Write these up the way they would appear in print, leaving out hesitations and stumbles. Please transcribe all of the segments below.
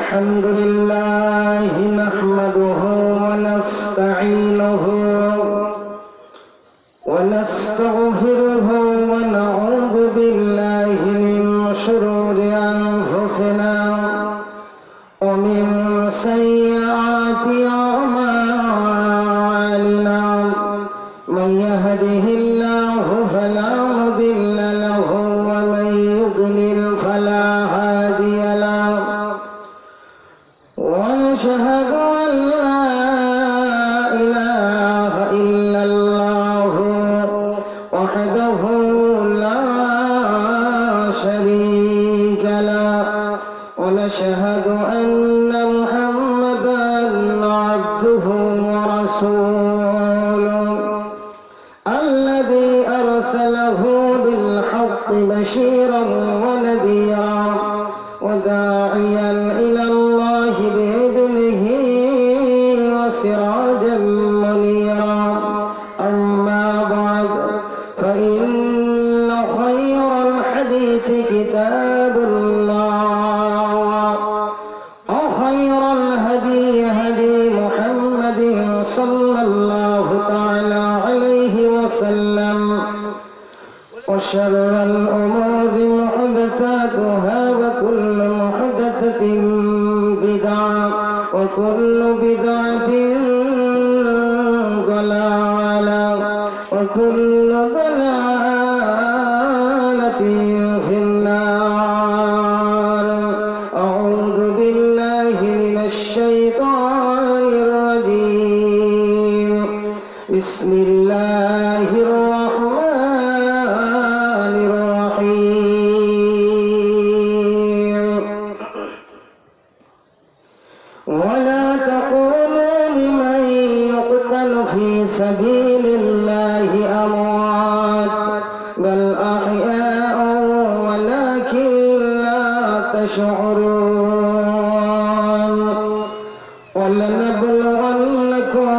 الحمد لله نحمده ونستعينه ونستغفره ونعوذ بالله من شرور أنفسنا ومن سيئات أعمالنا من يهده الله فلا مضل له ومن يضلل فلا هادي له ونشهد أن لا إله إلا الله وحده لا شريك له ونشهد أن محمدا عبده ورسوله الذي أرسله بالحق بشيرا ونذيرا وداعيا إلى الله بإذنه وسراجا منيرا أما بعد فإن خير الحديث كتاب الله وخير الهدي هدي محمد صلى الله تعالى عليه وسلم وشر الأمور محدثاتها وكل محدثة بدعة وكل بدعة ضلالة وكل ضلالة في النار. أعوذ بالله من الشيطان الرجيم. بسم الله الرحمن الرحيم. ولا تقولوا لمن يقتل في سبيل الله أموات بل أحياء ولكن لا تشعرون. ولنبلونكم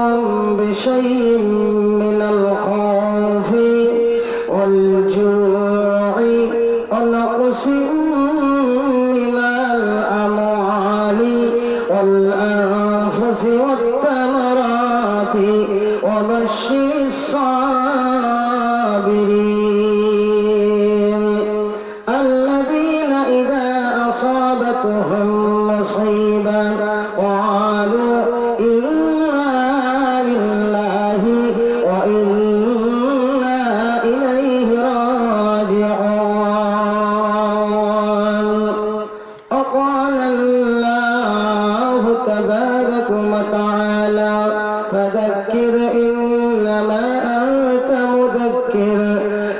بشيء من الخوف والجوع ونقص من الأموال والأنفس والثمرات وبشر الصابرين الذين إذا أصابتهم مصيبة قالوا إنا لله وإنا إليه راجعون. وقال الله تبارك وتعالى فذكر إنما أنت مذكر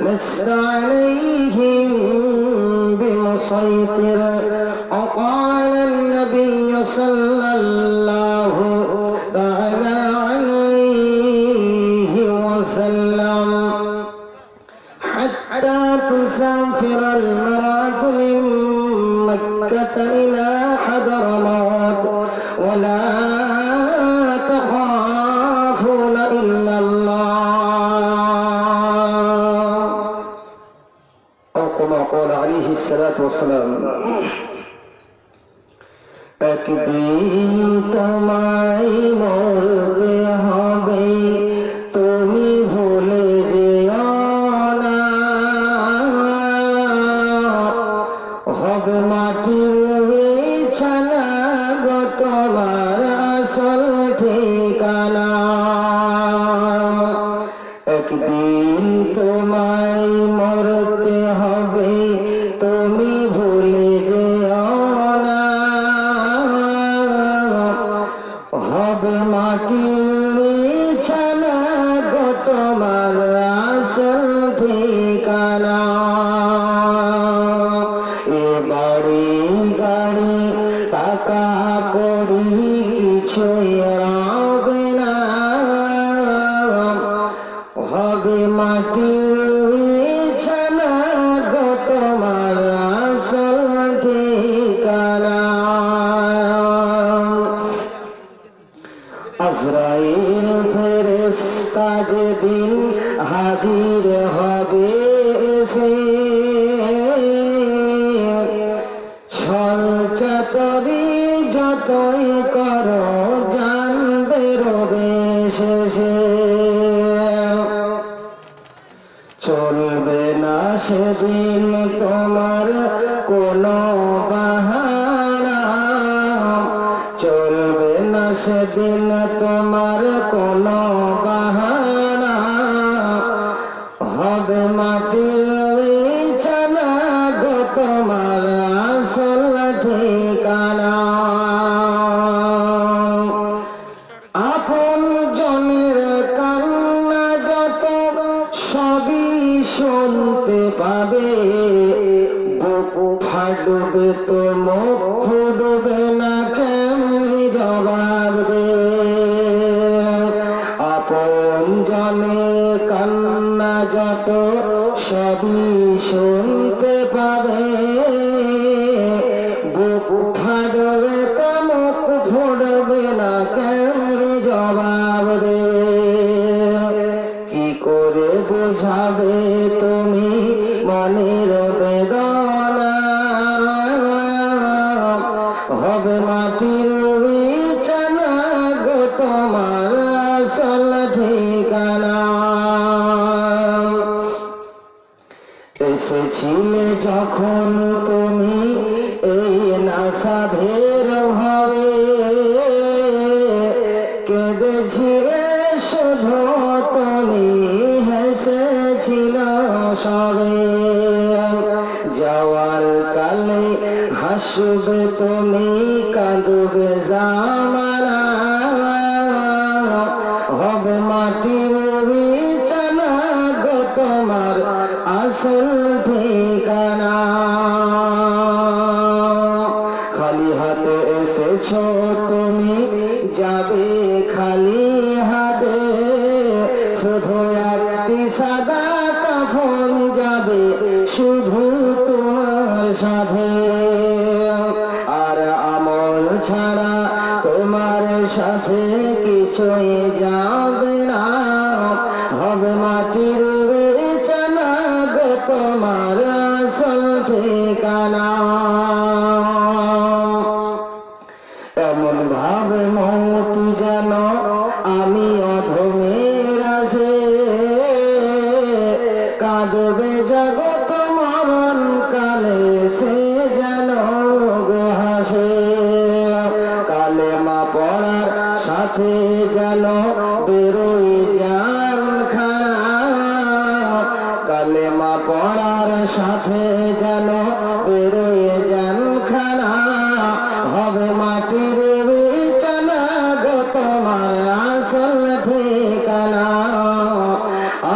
لست عليهم بمسيطر. وقال النبي صلى الله تعالى عليه وسلم حتى تسافر المرأة من مكة إلى حضرموت ولا تخافون إلا الله أو كما قال عليه الصلاة والسلام. একদিন তোমায় মরতে হবে তুমি ভুলে যেও না। হবে মাটির বিছানা গো তোমার আসল ঠিকানা। একদিন তোমায় মরতে হবে তুমি ভুলে যেও না। হবে মাটির বিছানা গো তোমার আসল ঠিকানা। এ বাড়ি গাড়ি টাকা কড়ি কিছুই রবে না। হবে মাটির বিছানা গো তোমার আসল ঠিকানা। আজরাইল ফেরেশতা যেদিন হাজির হবে এসে ছল চাতরি যতই করো জানবে রবে শেষে চলবে না সেদিন তোমার কোনো বাহানা চলবে না সেদিন তোমার কোনো বাহানা হবে মাটির বিছানা গো তোমার আসল ঠিকানা আপন জনের কান্না যত সবই শুনতে পাবে বুক ফাটবে তো মুখ ফুটবে না কেমনি জবাব দে আপন জনের কান্না যত সবই শুনতে পাবে বুক ফাটবে তো মুখ ফুটবে না কেমনি জবাব দে কি করে বোঝাবে তুমি মনের বেদনা হবে মাটির বিছানা গো তোমার আসল ঠিকানা এসেছিলে যখন তুমি এই নাসাধের ভাবে কেঁদেছিলে শুধু তুমি হেসেছিল সবে যাওয়ার কালে হাসবে তুমি কাঁদবে জামানা হবে মাটির বিছানা গো তোমার আসল ঠিকানা খালি হাতে এসেছো তুমি যাবে খালি হাতে শুধু একটি সাদা কাফন যাবে শুধু তোমার সাথে আর আমল ছাড়া তোমার সাথে কিছুই যাবে না হবে মাটির বিছানা গো তোমার আসল ঠিকানা এমন ভাবে মৌতি যেন আমি অধমের আসে কাঁদবে জগৎ মরণ কালে সে যেন গো হাসে কালেমা পড়ার সাথে যেন বেরোই জান খানা কালেমা পড়ার সাথে যেন বেরোই জান খানা হবে মাটির বিছানা গো তোমার আসল ঠিকানা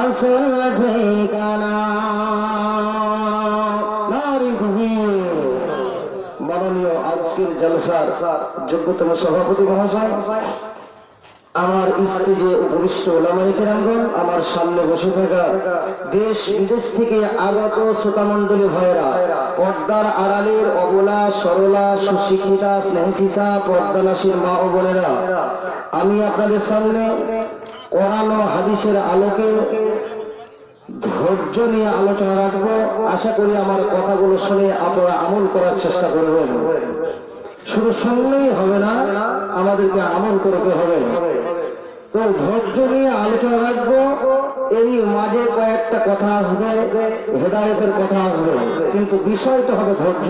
আসল ঠিকানা মাননীয় আজকের জলসার যোগ্যতম সভাপতি মহাশয় আমার স্টেজে উপবিষ্ট ওলামায়ে কেরামগণ আমার সামনে বসে থাকা দেশ বিদেশ থেকে আগত শ্রোতামণ্ডলী ভাইয়েরা পর্দার আড়ালের অবলা সরলা সুশিক্ষিতা স্নেহশিশা পর্দানাসীর মা ও বোনেরা আমি আপনাদের সামনে কোরআন ও হাদিসের আলোকে ধৈর্য নিয়ে আলোচনা রাখবো আশা করি আমার কথাগুলো শুনে আপনারা আমল করার চেষ্টা করবেন শুধু শুনলেই হবে না আমাদেরকে আমল করতে হবে তো ধৈর্য নিয়ে আলোচনা রাখবো এরই মাঝে কয়েকটা কথা আসবে হেদায়েতের কথা আসবে কিন্তু বিষয়টা হবে ধৈর্য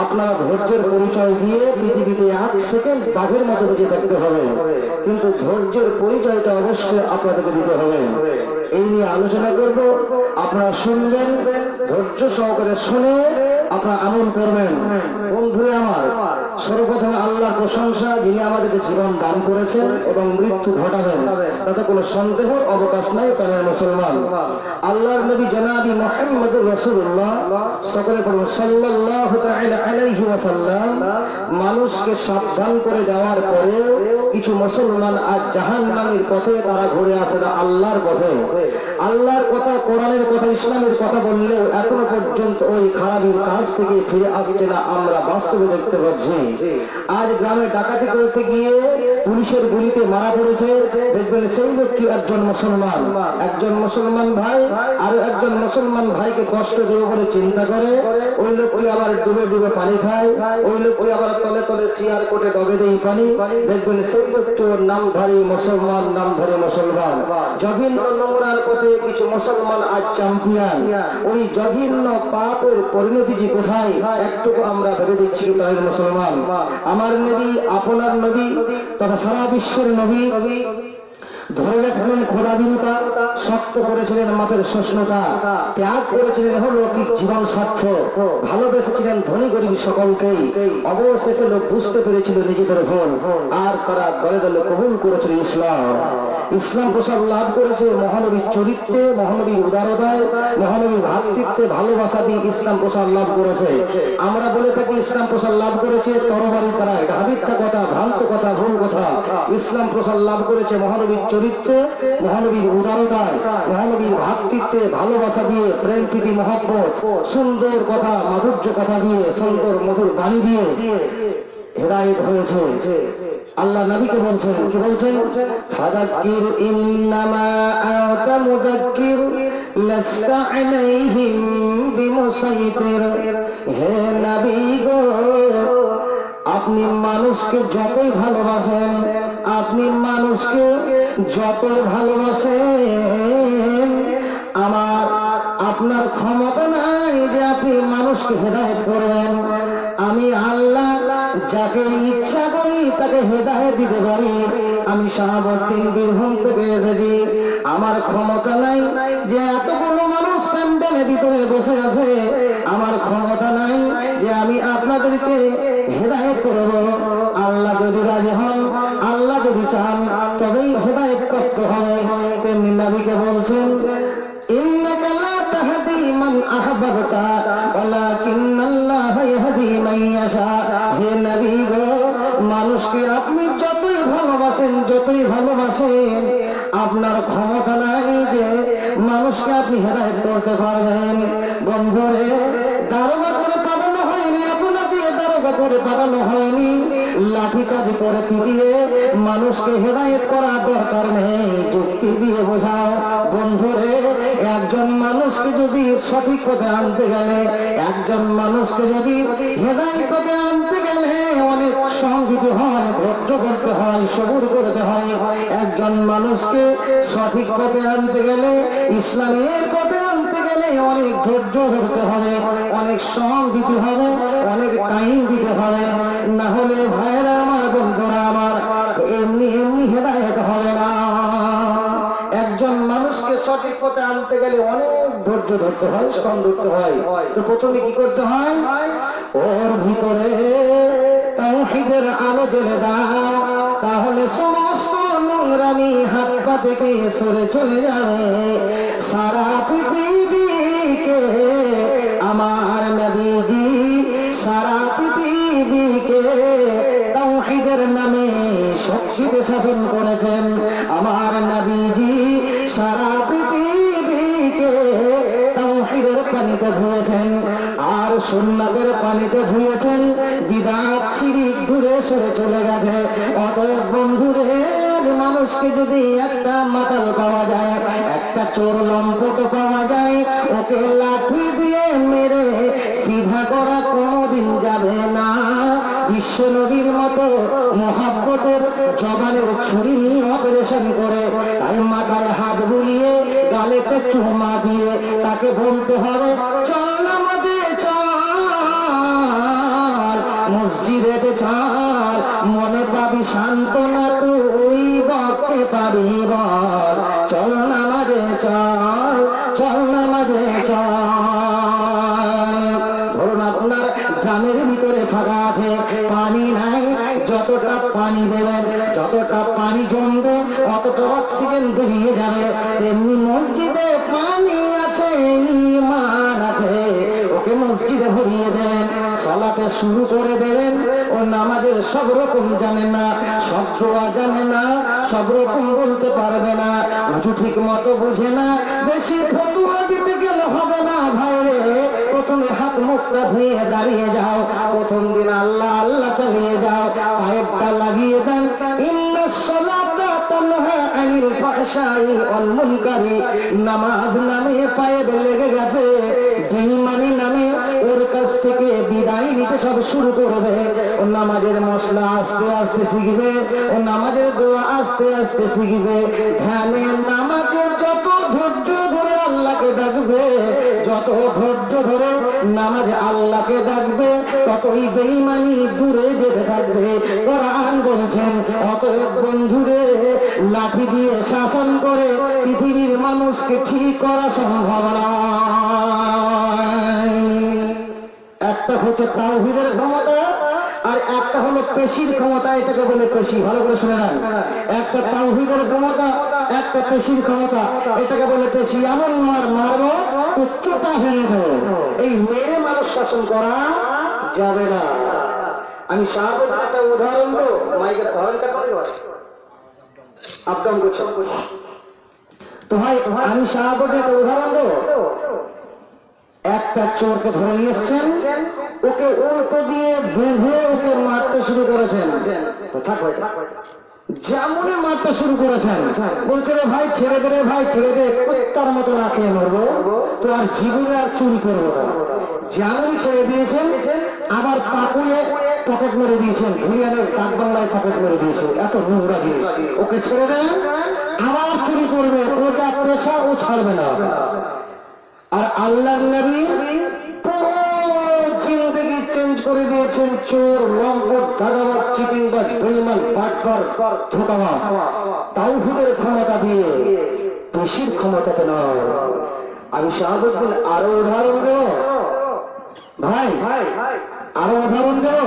আপনারা ধৈর্যের পরিচয় দিয়ে পৃথিবীতে 1 সেকেন্ড বাঘের মতো বেঁচে থাকতে হবে কিন্তু ধৈর্যের পরিচয়টা অবশ্যই আপনাদেরকে দিতে হবে এই নিয়ে আলোচনা করব আপনারা শুনবেন ধৈর্য সহকারে শুনে আপনারা আমল করবেন বন্ধুরা আমার সর্বপ্রথম আল্লাহর প্রশংসা যিনি আমাদেরকে জীবন দান করেছেন এবং মৃত্যু ঘটাবেন তাতে কোনো সন্দেহের অবকাশ নাই প্রাণের মুসলমান আল্লাহর নবী জনাবি মুহাম্মদুর রাসূলুল্লাহ সকলে পড়ুন সাল্লাল্লাহু তাআলা আলাইহি ওয়াসাল্লাম মানুষকে সাবধান করে দেওয়ার পরে কিছু মুসলমান আজ জাহান্নামের পথে তারা ঘুরে আসে না আল্লাহর পথে আল্লাহর কথা কোরআনের কথা ইসলামের কথা বললেও এখনো পর্যন্ত ওই খারাপির কাজ থেকে ফিরে আসছে না আমরা বাস্তবে দেখতে পাচ্ছি আজ গ্রামে ডাকাতি করতে গিয়ে পুলিশ পুলিশের গুলিতে মারা পড়েছে, দেখবেন সেই ব্যক্তি একজন মুসলমান। একজন মুসলমান ভাই আর একজন মুসলমান ভাইকে কষ্ট দেবে বলে চিন্তা করে, ওই লোকটি আবার ডুবে ডুবে পানি খায়, ওই লোকটি আবার তলে তলে শিয়ার কোটে ডগে দেই পানি। দেখবেন সেই ব্যক্তির নামধারী মুসলমান, নামধারী মুসলমান। জঘন্য নোংরার পথে কিছু মুসলমান আজ চ্যাম্পিয়ন। ওই জঘন্য পাপের পরিণতি যে কোথায় একটুকু আমরা ভেবে দিচ্ছি কি তাই মুসলমান? আমার নবী, আপনার নবী তথা সারা বিশ্বের নবী ধরে রাখলেন খোদাবিরতা, শক্ত করেছিলেন মাপের সহিষ্ণুতা, ত্যাগ করেছিলেন লৌকিক জীবন স্বার্থ, ভালোবেসেছিলেন ধনী গরিব সকলকেই। অবশেষে লোক বুঝতে পেরেছিল নিজেদের ভুল, আর তারা দলে দলে কবুল করেছিল ইসলাম। ইসলাম প্রসার লাভ করেছে মহানবীর চরিত্রে, মহানবীর উদারতায়, মহানবীর ভ্রাতৃত্বে, ভালোবাসা দিয়ে ইসলাম প্রসার লাভ করেছে। আমরা বলে থাকি ইসলাম প্রসার লাভ করেছে তরবারি দ্বারা, এটা মিথ্যা কথা, ভ্রান্ত কথা, ভুল কথা। ইসলাম প্রসার লাভ করেছে মহানবীর চরিত্রে, মহানবীর উদারতায়, মহানবীর ভ্রাতৃত্বে, ভালোবাসা দিয়ে, প্রেম প্রীতি মহব্বত, সুন্দর কথা, মাধুর্য কথা দিয়ে, সুন্দর মধুর বাণী দিয়ে হেদায়েত হয়েছে। আল্লাহ নবীকে বলছেন, কি বলছেন? ফাযাক্কির ইন্নামা আনতা মুযাক্কির লাস্তা আলাইহিম বিমুসাইতির। হে নবী গো, আপনি মানুষকে যতই ভালোবাসেন, আপনি মানুষকে যতই ভালোবাসেন, আমার আপনার ক্ষমতা নাই যে আপনি মানুষকে হেদায়েত করবেন। আমি আল্লাহ যাকে ইচ্ছা করি তাকে হেদায়েত দিতে পারি। আমি শাহাবুদ্দিন বীরভূম থেকে এসেছি, আমার ক্ষমতা নাই যে এতগুলো মানুষ প্যান্ডেলের ভিতরে বসে আছে, আমার ক্ষমতা নাই যে আমি আপনাদেরকে হেদায়েত করব। আল্লাহ যদি রাজি হন, আল্লাহ যদি চান, তবেই হেদায়েত করতে হবে। তেমনি নবীকে বলছেন, ইন্নাকা লা তাহদি মান আহবাবতা ওয়ালাকিন্নাল্লাহা ইয়াহদি মান ইয়াশা। হে নবী গো, মানুষকে আপনি যতই ভালোবাসেন, যতই ভালোবাসেন, আপনার ক্ষমতা নাই যে মানুষকে আপনি হেদায়েত করতে পারবেন। বন্ধুরে, দারোগা করে পাঠানো হয়নি আপনাকে, দারোগা করে পাঠানো হয়নি, লাঠিচার্জ করে পিটিয়ে মানুষকে হেদায়েত করার দরকার নেই, যুক্তি দিয়ে বোঝাও। বন্ধুরে, একজন মানুষকে যদি সঠিক পথে আনতে গেলে, একজন মানুষকে যদি হেদায়েত পথে আনতে গেলে অনেক সংযত হয়, ধৈর্য করতে হয়, সবুর করতে হয়। একজন মানুষকে সঠিক পথে আনতে গেলে, ইসলামের পথে আনতে গেলে অনেক ধৈর্য ধরতে হবে, অনেক শ্রম দিতে হবে, অনেক টাইম দিতে হবে। না হলে ভাইরা আমার, বন্ধুরা আমার, এমনি এমনি হেদায়েত হবে না। একজন মানুষকে সঠিক পথে আনতে গেলে অনেক ধৈর্য ধরতে হয়, শ্রম ধরতে হয়। তো প্রথমে কি করতে হয়? ওর ভিতরে তাওহীদের আলো জ্বেলে দাও, তাহলে সমস্ত নোংরামি হাত পা থেকে সরে চলে যাবে। সারা পৃথিবীকে আমার নবীজি, সারা পৃথিবীকে তাওহীদের নামে শক্তিতে শাসন করেছেন। আমার নবীজি সারা পৃথিবীকে তাওহীদের পানিতে ধুয়েছেন, আর সুন্নাতের পানিতে ধুয়েছেন। বিদআত শিরক দূরে সরে চলে গেছে। অতএব বন্ধুরে, মানুষকে যদি একটা মাতাল পাওয়া যায়, একটা চোর লম্পট পাওয়া যায়, ওকে লাঠি দিয়ে মেরে সিধা করা কোনোদিন যাবে না। বিশ্ব নবীর মতো মহাব্বতের জবানের ছুরি নিয়ে অপারেশন করে, তাই মাথায় হাত বুলিয়ে, গালেতে চুমা দিয়ে তাকে বলতে হবে, চল নামাজে চল, মসজিদে চল, মনে পাবি সান্ত্বনা, তুই বকে পাবি বল। চল নামাজে চল, চল নামাজে চল। ধরুন আপনার গ্রামের ভিতরে ফাঁকা আছে, পানি নাই, যতটা পানি দেবেন, যতটা পানি জমবে, অতটা অক্সিজেন বেরিয়ে যাবে। তেমনি মসজিদে পানি আছে, ঈমান আছে, ওকে মসজিদে ভরিয়ে দেবেন, সালাতে শুরু করে দেবেন। ও নামাজের সব রকম জানে না, সব দোয়া জানে না, সব রকম বলতে পারবে না, উজু ঠিক মতো বুঝে না। বেশি ফতুয়া দিতে গেলে হবে না ভাইরে, প্রথমে হাত মুখটা ধুয়ে দাঁড়িয়ে যাও, প্রথম দিন আল্লাহ আল্লাহ চালিয়ে যাও, পায়েরটা লাগিয়ে দেন। ইন্নাস ফাহশাই ওয়াল মুনকারি, নামাজ নামে পায়ে লেগে গেছে, বেঈমানি নামে ওর কাছ থেকে বিদায় নিতে সব শুরু করবে। ও নামাজের মশলা আস্তে আস্তে শিখবে, ও নামাজের দোয়া আস্তে আস্তে শিখবে। ধ্যানে নামাজে যত ধৈর্য ধরে আল্লাহকে ডাকবে, যত ধৈর্য ধরে নামাজে আল্লাহকে ডাকবে, ততই বেঈমানি দূরে যেতে থাকবে। কোরআন বলছেন, অতএব বন্ধুরে, লাঠি দিয়ে শাসন করে পৃথিবীর মানুষকে ঠিক করা সম্ভব নয়। একটা হচ্ছে তাওহীদের ক্ষমতা, আর একটা হলো পেশির ক্ষমতা। এটাকে বলে পেশি, ভালো করে শুনে নেন। একটা তাওহীদের ক্ষমতা, একটা পেশির ক্ষমতা, এটাকে বলে পেশি। এমন মারবো উচ্চতা ভেঙে দেবো, এই মেরে মানুষ শাসন করা যাবে না। আমি শাহাবুদ্দিন একটা উদাহরণ দেবো, মাইকের হরণটা করে আপডাউন করছে তো ভাই, আমি শাহাবুদ্দিন একটা উদাহরণ দেবো। একটা চোরকে ধরে নিয়ে এসছেন, ওকে উল্টো দিয়ে বেঁধে ওকে মারতে শুরু করেছেন। যেমনই মারতে শুরু করেছেন, বলছে রে ভাই ছেড়ে দে, রে ভাই ছেড়ে দে, কুত্তার মতো না খেয়ে মরবো, তো আর জীবনে আর চুরি করবো না। যেমনই ছেড়ে দিয়েছেন, আবার পাকুড়ে পকেট মেরে দিয়েছেন, ঘুরিয়ানের ডাক বাংলায় পকেট মেরে দিয়েছেন। এত নোংরা জিনিস, ওকে ছেড়ে দেন, আবার চুরি করবে, ও যা পেশা ও ছাড়বে না। আর আল্লাহর নবী পুরো জিন্দেগি চেঞ্জ করে দিয়েছেন। চোর, লম্পট, দাগাবাজ, চিটিংবাজ, বেঈমান, বাটপার, ধোঁকাবাজ, তাওহীদের ক্ষমতা দিয়ে, পেশির ক্ষমতাতে নয়। আমি শাহাবুদ্দিন আরো উদাহরণ দেব ভাই, আরো উদাহরণ দেব।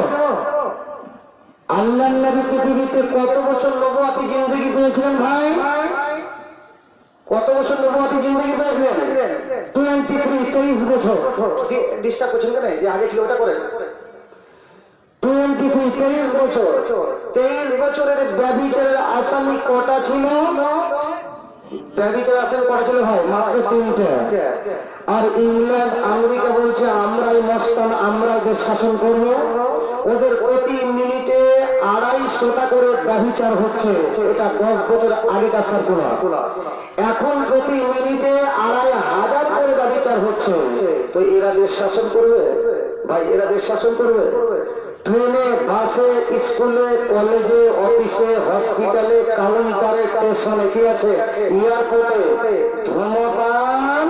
আল্লাহর নবী পৃথিবীতে কত বছর নবুয়াতি জিন্দেগি পেয়েছিলেন ভাই? কত বছর নবুয়াতি জিন্দেগি পেয়েছিলেন? 23 বছর। ডিস্টার্ব করছেন কেন? যে আগে ছিল ওটা করেন। 23 বছর। 23 বছরের ব্যভিচারের আসামি কটা ছিল? ব্যভিচার আসামি কটা ছিল ভাই? মাত্র 3টে। আর ইংল্যান্ড আমেরিকা বলছে আমরাই মস্তান, আমরাই দেশ শাসন করবো। ওদের প্রতি মিনিটে 250টা করে ব্যভিচার হচ্ছে। এটা 10 বছর আগেকার সার্কুলার। এখন প্রতি মিনিটে 2500 করে ব্যভিচার হচ্ছে। তো এরা দেশ শাসন করবে ভাই? এরা দেশ শাসন করবে? ট্রেনে, বাসে, স্কুলে, কলেজে, অফিসে, হসপিটালে, কাউন্টারে, স্টেশনে, কি আছে, এয়ারপোর্টে ধূমপান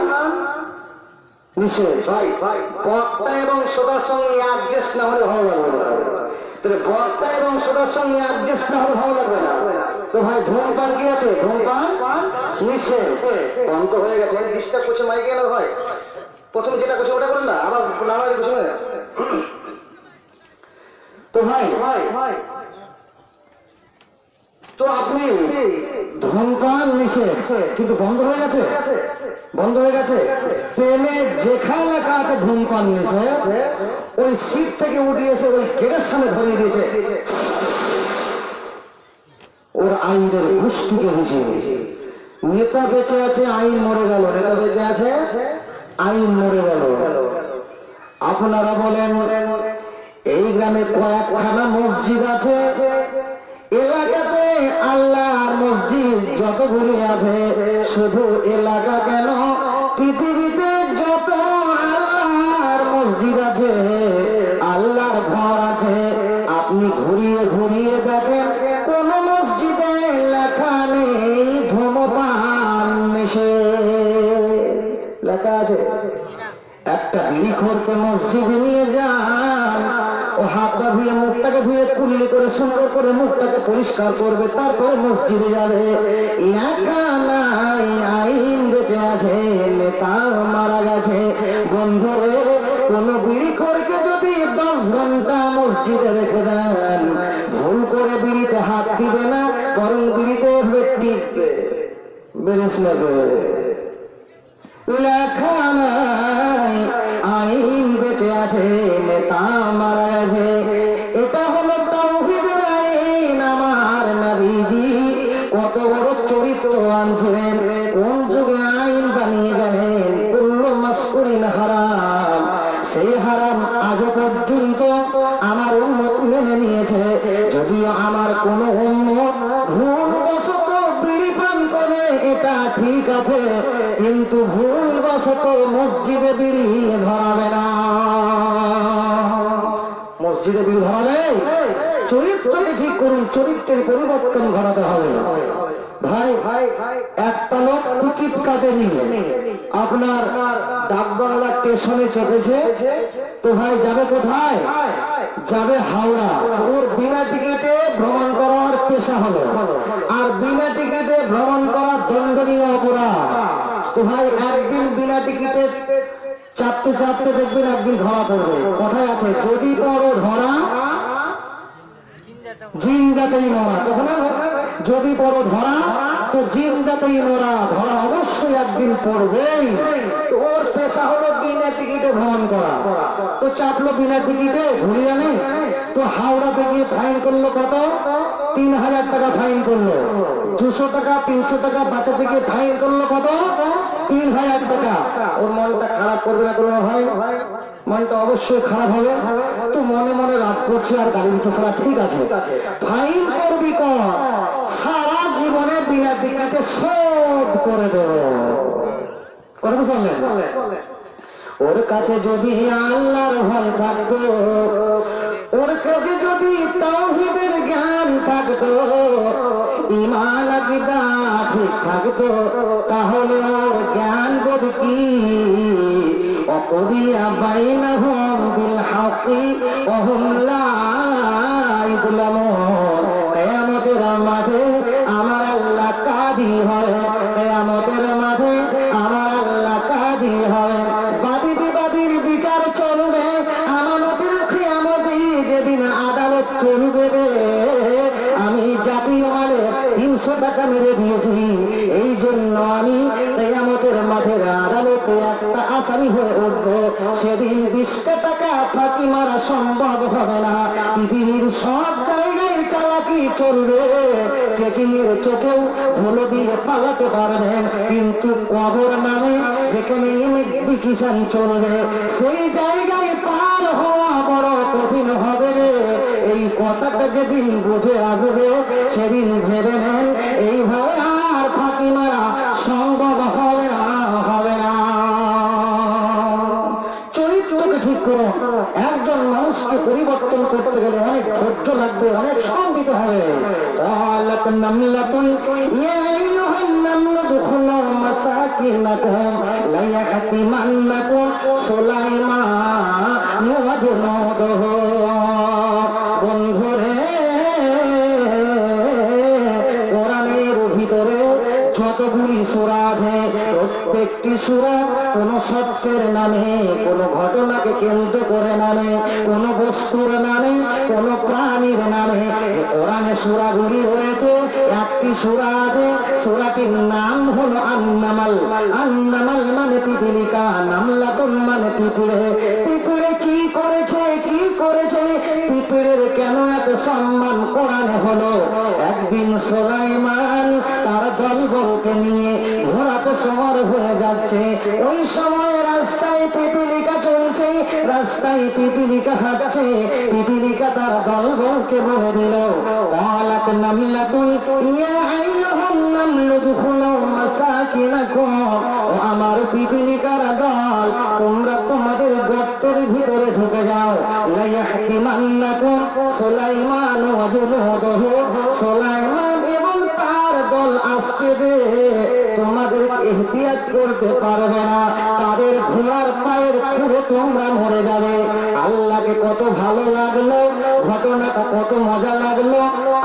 নিষেধ ভাই। বক্তা এবং শ্রোতার সঙ্গে অ্যাডজাস্ট না হলে ভালো লাগবে না। বক্তা এবং শ্রোতার সঙ্গে অ্যাডজাস্ট না হলে ভালো লাগবে না। তো ভাই ধূমপান কি আছে? ধূমপান নিষেধ। বন্ধ হয়ে গেছে। ডিস্টার্ব করছে মাইকে না ভাই? প্রথমে যেটা করছে ওটা করুন না, আবার নাড়াড়ি করছে না। তো ভাই, তো আপনি ধূমপান নিষেধ, কিন্তু বন্ধ হয়ে গেছে, বন্ধ হয়ে গেছে। ট্রেনে যেখানে লেখা আছে ধূমপান নিষেধ, ওই সিট থেকে উঠিয়েছে ওই গেটের সামনে ধরিয়ে দিয়েছে ওর আইনের গোষ্ঠীকে বুঝিয়ে। নেতা বেঁচে আছে, আইন মরে গেল। নেতা বেঁচে আছে, আইন মরে গেল। আপনারা বলেন, এই গ্রামে কয়েকখানা মসজিদ আছে, এলাকাতে আল্লাহর মসজিদ যতগুলি আছে, শুধু এলাকা কেন, পৃথিবীতে যত আল্লাহর মসজিদ আছে, আল্লাহর ঘর আছে, আপনি ঘুরিয়ে ঘুরিয়ে দেখেন, কোন মসজিদে লেখা নেই ধূমপান নিষেধ। লেখা আছে? একটা বিড়িখোরকে মসজিদে নিয়ে যান, ও হাতটা ধুয়ে, মুখটাকে ধুয়ে, কুল্লি করে, সুন্দর করে মুখটাকে পরিষ্কার করবে, তারপরে মসজিদে যাবে। লেখা নাই, আইন বেঁচে আছে, নেতা মারা গেছে। বন্ধুরে, কোন বিড়িখোরকে যদি 10 ঘন্টা মসজিদে রেখে দেন, ভুল করে বিড়িতে হাত দিবে না, বরং বিড়িতে টিপবে, বেরেস নেবে। লেখা নাই, আইন বেঁচে আছে, নেতা মারা গেছে। এটা হলো তাওহীদের আইন। আমার নবীজি কত বড় চরিত্র আনছিলেন, কোন যুগে আইন বানিয়ে গেলেন। কুল্লু মাসকুরিন হারাম, সেই হারাম আজও পর্যন্ত আমার উম্মত মেনে নিয়েছে। যদিও আমার কোন উম্মত ভুলবশত বিড়ি পান করে এটা ঠিক আছে, কিন্তু ভুলবশত মসজিদে বিড়ি ধরাবে না। মসজিদে বিড়ি ধরাবে, চরিত্রকে ঠিক করুন, চরিত্রের পরিবর্তন ঘটাতে হবে। ভাই একটা লোক টিকিট কাটেনি, আপনার ডাকবাংলা স্টেশনে চেপেছে, তো ভাই যাবে কোথায়? যাবে হাওড়া। ওর বিনা টিকিটে ভ্রমণ করার পেশা হলো, আর বিনা টিকিটে ভ্রমণ করার দণ্ডনীয় অপরাধ। তো ভাই একদিন বিনা টিকিটে চাপতে চাপতে দেখবেন একদিন ধরা পড়বে। কোথায় আছে, যদি পড়ো ধরা জিন্দাতেই মরা। তখন যদি পড়ো ধরা তো জিন্দাতেই মরা, ধরা অবশ্যই একদিন পড়বেই। তো ওর পেশা হলো বিনা টিকিটে ভ্রমণ করা, তো চাপলো বিনা টিকিটে, ঘুরিয়ে নেই। তো হাওড়াতে গিয়ে ফাইন করলো কত? 3000 টাকা ফাইন করলো। 200 টাকা 300 টাকা বাঁচাতে গিয়ে ফাইন করলো কত? 3000 টাকা। ওর মনটা খারাপ করবে না করবে ভাই? মনটা অবশ্যই খারাপ হবে। তো মনে মনে রাগ করছে আর গালি দিচ্ছে, সারা ঠিক আছে ফাইন করবি কর, সারা জীবনে বিনা টিকিটে শোধ করে দেব। কথা বুঝলেন? ওর কাছে যদি আল্লাহর ভয় থাকতো, ওর কাছে যদি তাওহীদের জ্ঞান থাকতো, ঈমান আকীদা ঠিক থাকতো, তাহলে ওর জ্ঞান বোধ কি অকদিয়া বাইনাহুম বিল হাক্কি ওয়া হুম লা ইযলামুন। কিয়ামতের মাঠে আমার আল্লাহ কাজী হবে, কিয়ামতের মাঠে আমার আল্লাহ কাজী হবে। বাদীর বিচার চলবে, আমানতের কিয়ামতে যেদিন আদালত চলবে রে। আমি জাতীয় মালে 300 টাকা মেরে দিয়েছি, এই জন্য আমি কিয়ামতের মাঠের আদালতে একটা আসামি হয়ে উঠবো। সেদিন 20 টাকা ফাঁকি মারা সম্ভব হবে না। পৃথিবীর সব জায়গায় চালাকি চলবে, চেকিংয়ের চোখেও ধুলো দিয়ে পালাতে পারবেন, কিন্তু কবর নামে যেখানে ইমিগ্রেশন চলবে, সেই জায়গায় পার হওয়া বড় কঠিন হবে রে। এই কথাটা যেদিন বুঝে আসবে, সেদিন ভেবে নেন এইভাবে আর ফাঁকি মারা সম্ভব হবে না, হবে না। চরিত্রকে ঠিক করুন। একজন মানুষকে পরিবর্তন করতে গেলে অনেক ধৈর্য লাগবে, অনেক শ্রম দিতে হবে। قالت نملة يا أيها النمل ادخلوا مساكنكم لا يحطمنكم سليمان وجنوده। বন্ধুরে, কোরআনের ভিতরে যতগুলি সূরা আছে, প্রত্যেকটি সূরা কোন সত্যের নামে, কোন ঘটনাকে কেন্দ্র করে নামে, কোন বস্তুর নামে, কোন প্রাণীর নামে যে কোরআনে সূরাগুলি রয়েছে। একটি সূরা আছে, সূরাটির নাম হলো আন-নামাল। আন-নামাল মানে পিপীলিকা, নামলাতুন মানে পিঁপড়ে। পিঁপড়ে কি করেছে, কি করেছে? পিঁপড়ের কেন এত সম্মান কোরআনে হলো? একদিন সুলাইমান তার দলবলকে নিয়ে ঘোড়াতে সওয়ার হয়ে যাচ্ছে, ওই সময় রাস্তায় পিপীলিকা চলছে, রাস্তায় পিপীলিকা হাঁটছে। পিপীলিকা তার দলবলকে বলে দিল, قالت نملة يا أيها النمل ادخلوا مساكنكم। ও আমার পিপীলিকার দল, তোমরা তোমাদের গর্তের ভিতরে ঢুকে যাও। লা ইয়াহতিমান্নাকুম সুলাইমান ওয়া জুনুদুহু। সুলাইমান এবং তার দল আসছে যে তোমাদের ইহতিয়াত করতে পারবে না, তাদের ঘোড়ার পায়ের খুঁড়ে তোমরা মরে যাবে। আল্লাহকে কত ভালো লাগলো, ঘটনাটা কত মজা লাগলো,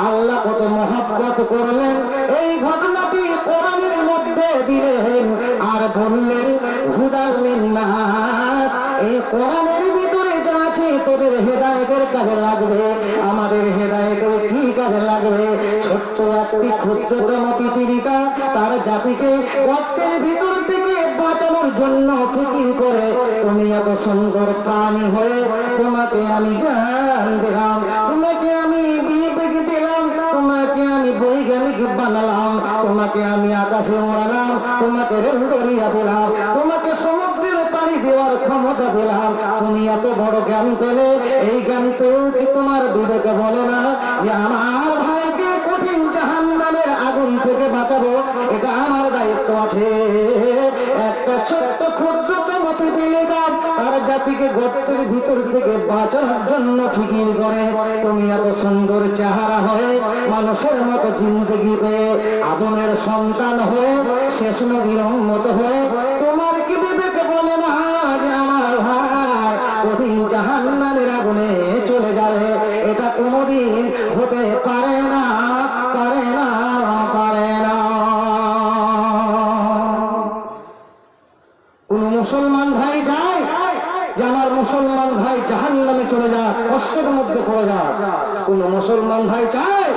আল্লাহ কত মহব্বত করলেন। এই ঘটনাটি কোরআনের মধ্যে দিলেন আর বললেন হুদাল লিন্নাস। এই কোরআনের ভিতরে যা আছে তোদের হেদায়েতের কাজে লাগবে, আমাদের হেদায়েতের কি কাজে লাগবে? ছোট্ট একটি ক্ষুদ্রতম পিপীলিকা তার জাতিকে গর্তের ভিতর থেকে বাঁচানোর জন্য ফিকির করে, তুমি এত সুন্দর প্রাণী হয়ে তোমাকে আমি জ্ঞান দিলাম, তোমাকে আমি বিবেক দিলাম, তোমাকে আমি বৈজ্ঞানিক বানালাম, তোমাকে আমি আকাশে ওড়ালাম, তোমাকে রেল দরিয়া দিলাম, তোমাকে সমুদ্রের পাড়ি দেওয়ার ক্ষমতা দিলাম। তুমি এত বড় জ্ঞান পেলে, এই জ্ঞান পেয়েও কি তোমার বিবেকে বলে না যে আমার ভাইকে কঠিন জাহান্নামের আগুন থেকে বাঁচাবো? এটা আমার আছে। একটা ছোট্ট ক্ষুদ্রতম পিপিলিকা তার জাতিকে গর্তের ভিতর থেকে বাঁচানোর জন্য ফিকির করে। তুমি এত সুন্দর চেহারা হয়ে, মানুষের মতো জিন্দগি পেয়ে, আদমের সন্তান হয়ে, শেষ নবীর উম্মত হয়ে, তোমার কি বিবেকে বলে না যে আমার ভাই কঠিন জাহান্নামের আগুনে চলে যাবে? এটা কোনোদিন হতে পারে না, পারে না, পারে না। কোন মুসলমান ভাই যায় যে আমার মুসলমান ভাই জাহান্নামে চলে যাক, কষ্টের মধ্যে পড়ে যাক? কোন মুসলমান ভাই চায়?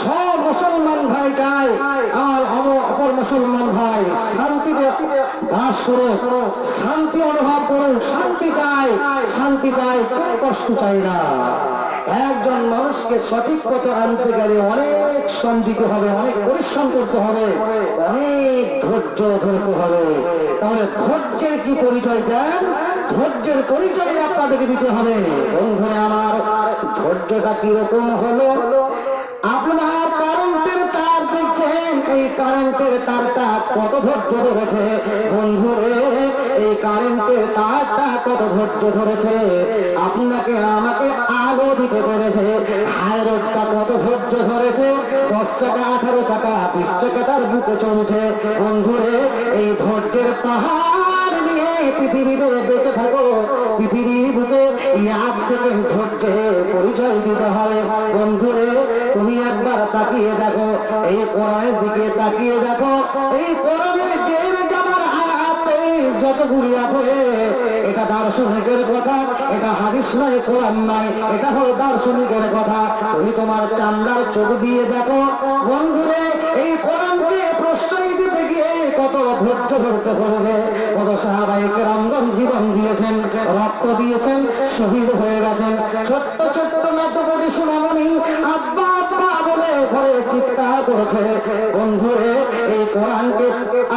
সব মুসলমান ভাই চায় আর অপর মুসলমান ভাই শান্তিতে বাস করুক, শান্তি অনুভব করুক, শান্তি চায়, শান্তি চায়, কষ্ট চাই না। একজন মানুষকে সঠিক পথে আনতে গেলে অনেক শ্রম দিতে হবে, অনেক পরিশ্রম করতে হবে, অনেক ধৈর্য ধরতে হবে। তাহলে ধৈর্যের কি পরিচয় দেন? ধৈর্যের পরিচয় আপনাদেরকে দিতে হবে। বন্ধুরা আমার, ধৈর্যটা কিরকম হলো? আপনার কারেন্টের তার দেখছেন, এই কারেন্টের তারটা কত ধৈর্য ধরেছে বন্ধুরে, এই কারেন্টের তারটা কত ধৈর্য ধরেছে, আপনাকে আমাকে আলো দিতে পেরেছে। হাই রোডটা কত ধৈর্য ধরেছে, 10 চাকা 18 চাকা 20 চাকা তার বুকে চলছে। বন্ধুরে, এই ধৈর্যের পাহাড় নিয়ে পৃথিবীতে বেঁচে থাকো। পৃথিবীর বুকে 1 সেকেন্ড ধৈর্যের পরিচয় দিতে হবে। বন্ধুরে, তুমি একবার তাকিয়ে দেখো, এই কোরআনের দিকে তাকিয়ে দেখো, এই কোরআনের জের যাবার হাতে যতগুলি আছে, এটা দার্শনিকের কথা, এটা হাদিস নয়, কোরআন নয়, এটা হলো দার্শনিকের কথা। তুমি তোমার চামড়ার চোখ দিয়ে দেখো বন্ধুরে, এই কোরআনকে প্রশ্রয় দিতে গিয়ে কত ধৈর্য ধরতে হয়েছে, কত সাহাবায়ে কেরামগণ জীবন দিয়েছেন, রক্ত দিয়েছেন, শহীদ হয়ে গেছেন। ছোট্ট ছোট্ট নাটকটি সোনামণি আব্বা আব্বা বলে ঘরে চিৎকার করেছে। বন্ধুরে, এই কোরআনকে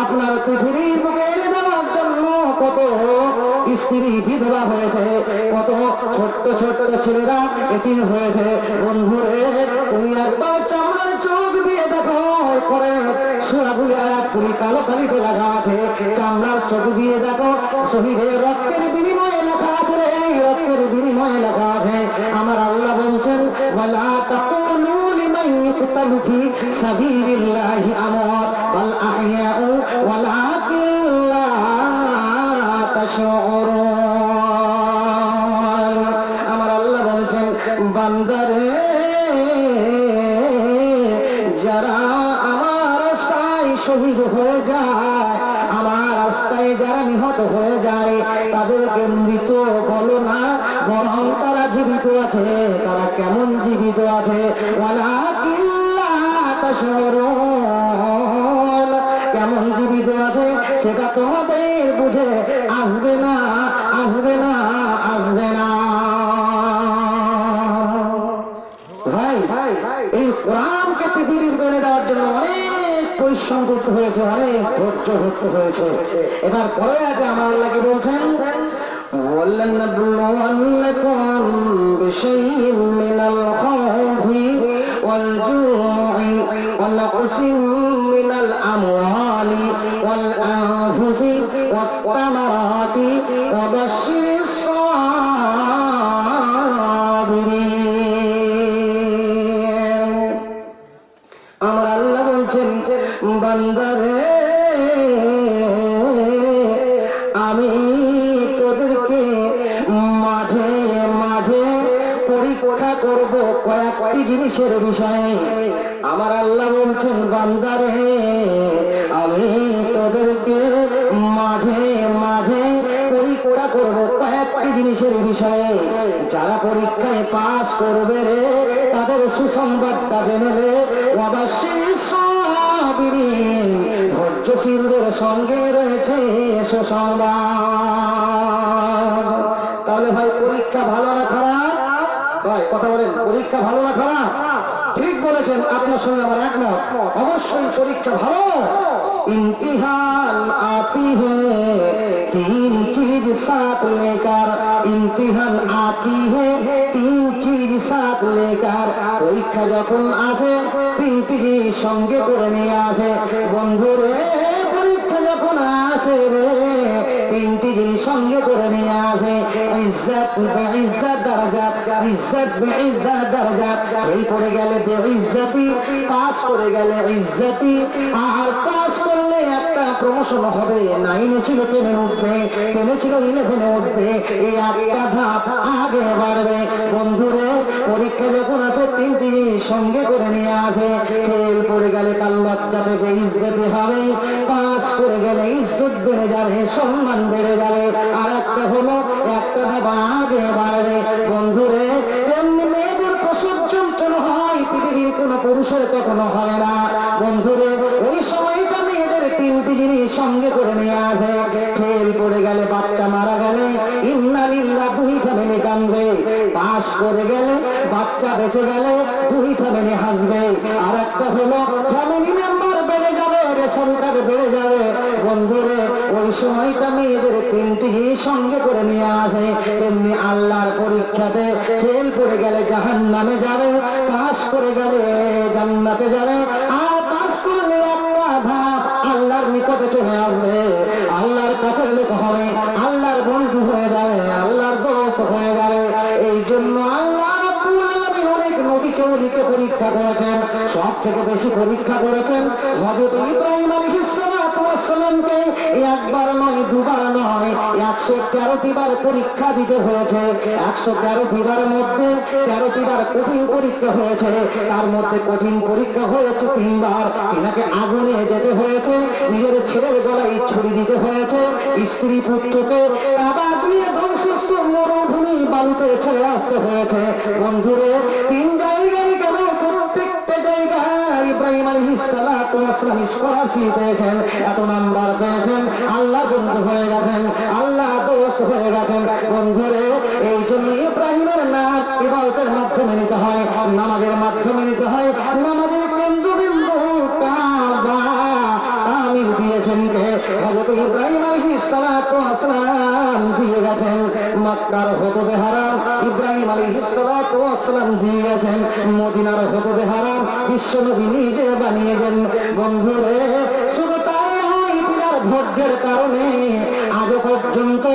আপনার পৃথিবীর বুকে এনে দেওয়ার জন্য কত স্ত্রী বিধবা হয়েছে, কত ছোট্ট ছোট্ট ছেলেরা এতিম হয়েছে। বন্ধুরে, তুমি একবার চামড়ার চোখ দিয়ে দেখো, করে সূরাগুলি আয়াতগুলি কালো কালিতে লেখা আছে। চামড়ার চোখ দিয়ে দেখো, শহীদের রক্তের বিনিময়ে লেখা আছে, এই রক্তের বিনিময়ে লেখা আছে। আমার আল্লাহ বলছেন, ওয়ালা তাকুলু লিমান ইউকতালু ফি সাবিলিল্লাহি আমওয়াত বাল আহইয়াউ ওয়ালাকিন লা তাশউরুন। আমার আল্লাহ বলছেন, বান্দারে, যারা আমার রাস্তায় শহীদ হয়ে যায়, আমার রাস্তায় যারা নিহত হয়ে যায়, তাদেরকে মৃত বলো না, বরং তারা জীবিত আছে। তারা কেমন জীবিত আছে? ওয়ালাকিন লা তাশউরুন। কেমন জীবিত আছে সেটা তোমাদের বুঝে আসবে না, আসবে না, আসবে না। ভাই, এই কোরআনকে পৃথিবীর বেড়ে দেওয়ার জন্য অনেক পরিশ্রম করতে হয়েছে, অনেক ধৈর্য ধরতে হয়েছে। এবার পরে আগে আমার আল্লাহ কি বলছেন, وَلَنَبْلُوَنَّكُمْ بِشَيْءٍ مِّنَ الْخَوْفِ وَالْجُوعِ وَنَقْصٍ مِّنَ الْأَمْوَالِ وَالْأَنفُسِ وَالثَّمَرَاتِ وَبَشِّرِ الصَّابِرِينَ। আমার আল্লাহ বলছেন, বান্দারে, আমি তোদেরকে মাঝে মাঝে পরীক্ষা করব কয়েকটি জিনিসের বিষয়ে। আমার আল্লাহ বলছেন, বান্দারে, আমি তোদেরকে মাঝে মাঝে পরীক্ষা করব কয়েকটি জিনিসের বিষয়ে। যারা পরীক্ষায় পাস করবে রে, তাদের সুসংবাদটা জেনে নে। ওয়াবাশশিরিস সাবিরিন, ধৈর্যশীলদের সঙ্গে রয়েছে সুসংবাদ। তাহলে ভাই, পরীক্ষা ভালো না খারাপ? ভাই কথা বলেন, পরীক্ষা ভালো না খারাপ? ঠিক বলেছেন, আপনার সঙ্গে আমার একমত। অবশ্যই পরীক্ষা ভালো। इम्तिहान आती है 3 चीज साथ लेकर, इम्तिहान आती है 3 चीज साथ लेकर। পরীক্ষা যখন আসে 3টি জিনিস সঙ্গে করে নিয়ে আসে। বন্ধুরে, পরীক্ষা না আছে রে, তিনটি জিনিস সঙ্গে করে নিয়ে আসে, ইজ্জত বেইজ্জত দরজাত, ইজ্জত বেইজ্জত দরজাত। এই পড়ে গেলে বেইজ্জতি, পাস করে গেলে ইজ্জতি, আর পাস করলে একটা প্রমোশন হবে। 9 ছিল 10 উঠবে, 10 ছিল 11 উঠবে, এই একটা ধাপ আগে বাড়বে। বন্ধুরে পরীক্ষা যখন আছে তিনটি সঙ্গে করে নিয়ে আসে, ফেল পড়ে গেলে তার লজ্জা থেকে ইজ্জতি হবে, পাস করে গেলে ইজ্জত বেড়ে যাবে, সম্মান বেড়ে যাবে। আর একটা হলো একটা ধাপ আগে বাড়বে। বন্ধুরে তেমনি মেয়েদের প্রসব যন্ত্রণা হয়, পৃথিবীর কোন পুরুষের কখনো হয় না। বন্ধুরে ওই সময়টা মেয়েদের তিনটি জিনিস সঙ্গে করে নিয়ে আসে, ফেল পড়ে গেলে, বাচ্চা মারা গেলে ইন্না লিল্লাহ, 2 ফ্যামিলি কাঁদবে, পাস করে গেলে, বাচ্চা বেঁচে গেলে 2 ফ্যামিলি হাসবে। আর একটা হলো ফ্যামিলি মেম্বার বেড়ে যাবে, রেশন কার্ড বেড়ে যাবে। বন্ধুরে ওই সময়টা মেয়েদের তিনটি জিনিস সঙ্গে করে নিয়ে আসে। তেমনি আল্লাহর পরীক্ষাতে ফেল পড়ে গেলে জাহান্নামে যাবে, পাস করে গেলে জান্নাতে যাবে। আর পাস করলে একটা ধাপ আল্লাহর নিকটে চলে আসবে, আল্লাহর কাছের লোক হবে, আল্লাহর বন্ধু হয়ে যাবে, আল্লাহর দোস্ত হয়ে যাবে। এই জন্য আল্লাহ রাব্বুল আলামিন অনেক নবীকে ওলিকে পরীক্ষা করেছেন। সব থেকে বেশি পরীক্ষা করেছেন হযরত ইব্রাহিম আলাইহিস সালাতু ওয়াস সালামকে। একবার নয়, দুবার নয়, 113টি বার পরীক্ষা দিতে হয়েছে। 113টি বারের মধ্যে 13টি বার কঠিন পরীক্ষা হয়েছে। তার মধ্যে কঠিন পরীক্ষা হয়েছে 3 বার। তিনাকে আগুনে যেতে হয়েছে, নিজের ছেলের গলায় ছুরি দিতে হয়েছে, স্ত্রী পুত্রকে কাবা দিয়ে ধ্বংসস্তূপ মরুভূমি বালুতে ছেড়ে আসতে হয়েছে। বন্ধুরে 3 জায়গায় গেল, প্রত্যেকটা জায়গায় ইব্রাহিম আলাইহিস সালাতু ওয়াস সালাম স্কলারশিপ পেয়েছেন, এত নাম্বার পেয়েছেন, আল্লাহ বন্ধু হয়ে গেছেন, আল্লাহ দোস্ত হয়ে গেছেন। বন্ধুরে এই জন্য ইব্রাহিমের নাম ইবাদতের মাধ্যমে নিতে হয়, নামাজের মাধ্যমে নিতে হয়। নামাজের কেন্দ্রবিন্দু কাবা, তামিল দিয়েছেন কে? হযরত ইব্রাহিম আলাইহিস সালাতু ওয়াস সালাম দিয়ে গেছেন। মক্কার হুদুদে হারাম ইব্রাহিম আলাইহিস সালাতু ওয়াস সালাম দিয়ে গেছেন। মদিনার হুদুদে হারাম বিশ্বনবী নিজে বানিয়েছেন। বন্ধুরে শুধু তাই নয়, তিনার ধৈর্যের কারণে আজ পর্যন্ত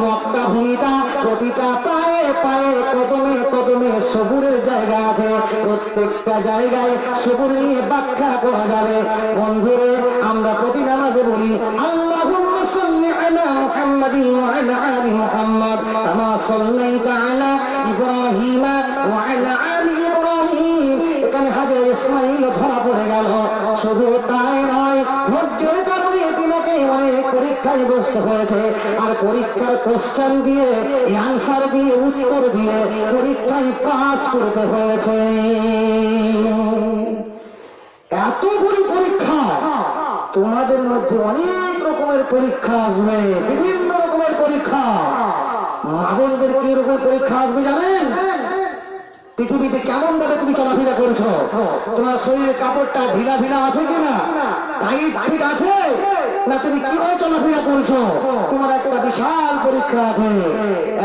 মক্কা ভূমিটা প্রতিটা পায়ে পায়ে, কদমে কদমে সবুরের জায়গা আছে। প্রত্যেকটা জায়গায় সবুর নিয়ে ব্যাখ্যা করা যাবে। বন্ধুরে আমরা প্রতি নামাজে বলি আল্লাহুম্মা সাল্লি আলা মুহাম্মাদিন ওয়া আলা আলি মুহাম্মাদ কামা সাল্লাইতা আলা ইব্রাহিম ওয়া আলা আলি ইব্রাহিম। এখানে হাজর ইসমাইল ধরা পড়ে গেল। শুধু তাই নয়, ধৈর্যের কারণে তিনাকে অনেক পরীক্ষায় বসতে হয়েছে। আর পরীক্ষার কোশ্চেন দিয়ে, অ্যান্সার দিয়ে, উত্তর দিয়ে পরীক্ষায় পাস করতে হয়েছে। এতগুলি পরীক্ষা, তোমাদের মধ্যে অনেক রকমের পরীক্ষা আসবে, বিভিন্ন রকমের পরীক্ষা। মাবনদের কি রকম পরীক্ষা আসবে জানেন? পৃথিবীতে কেমন ভাবে তুমি চলাফেরা করছো, তোমার শরীরের কাপড়টা ঢিলা ঢিলা আছে কিনা, টাইট ঠিক আছে না, তুমি কিভাবে চলাফেরা করছো, তোমার একটা বিশাল পরীক্ষা আছে।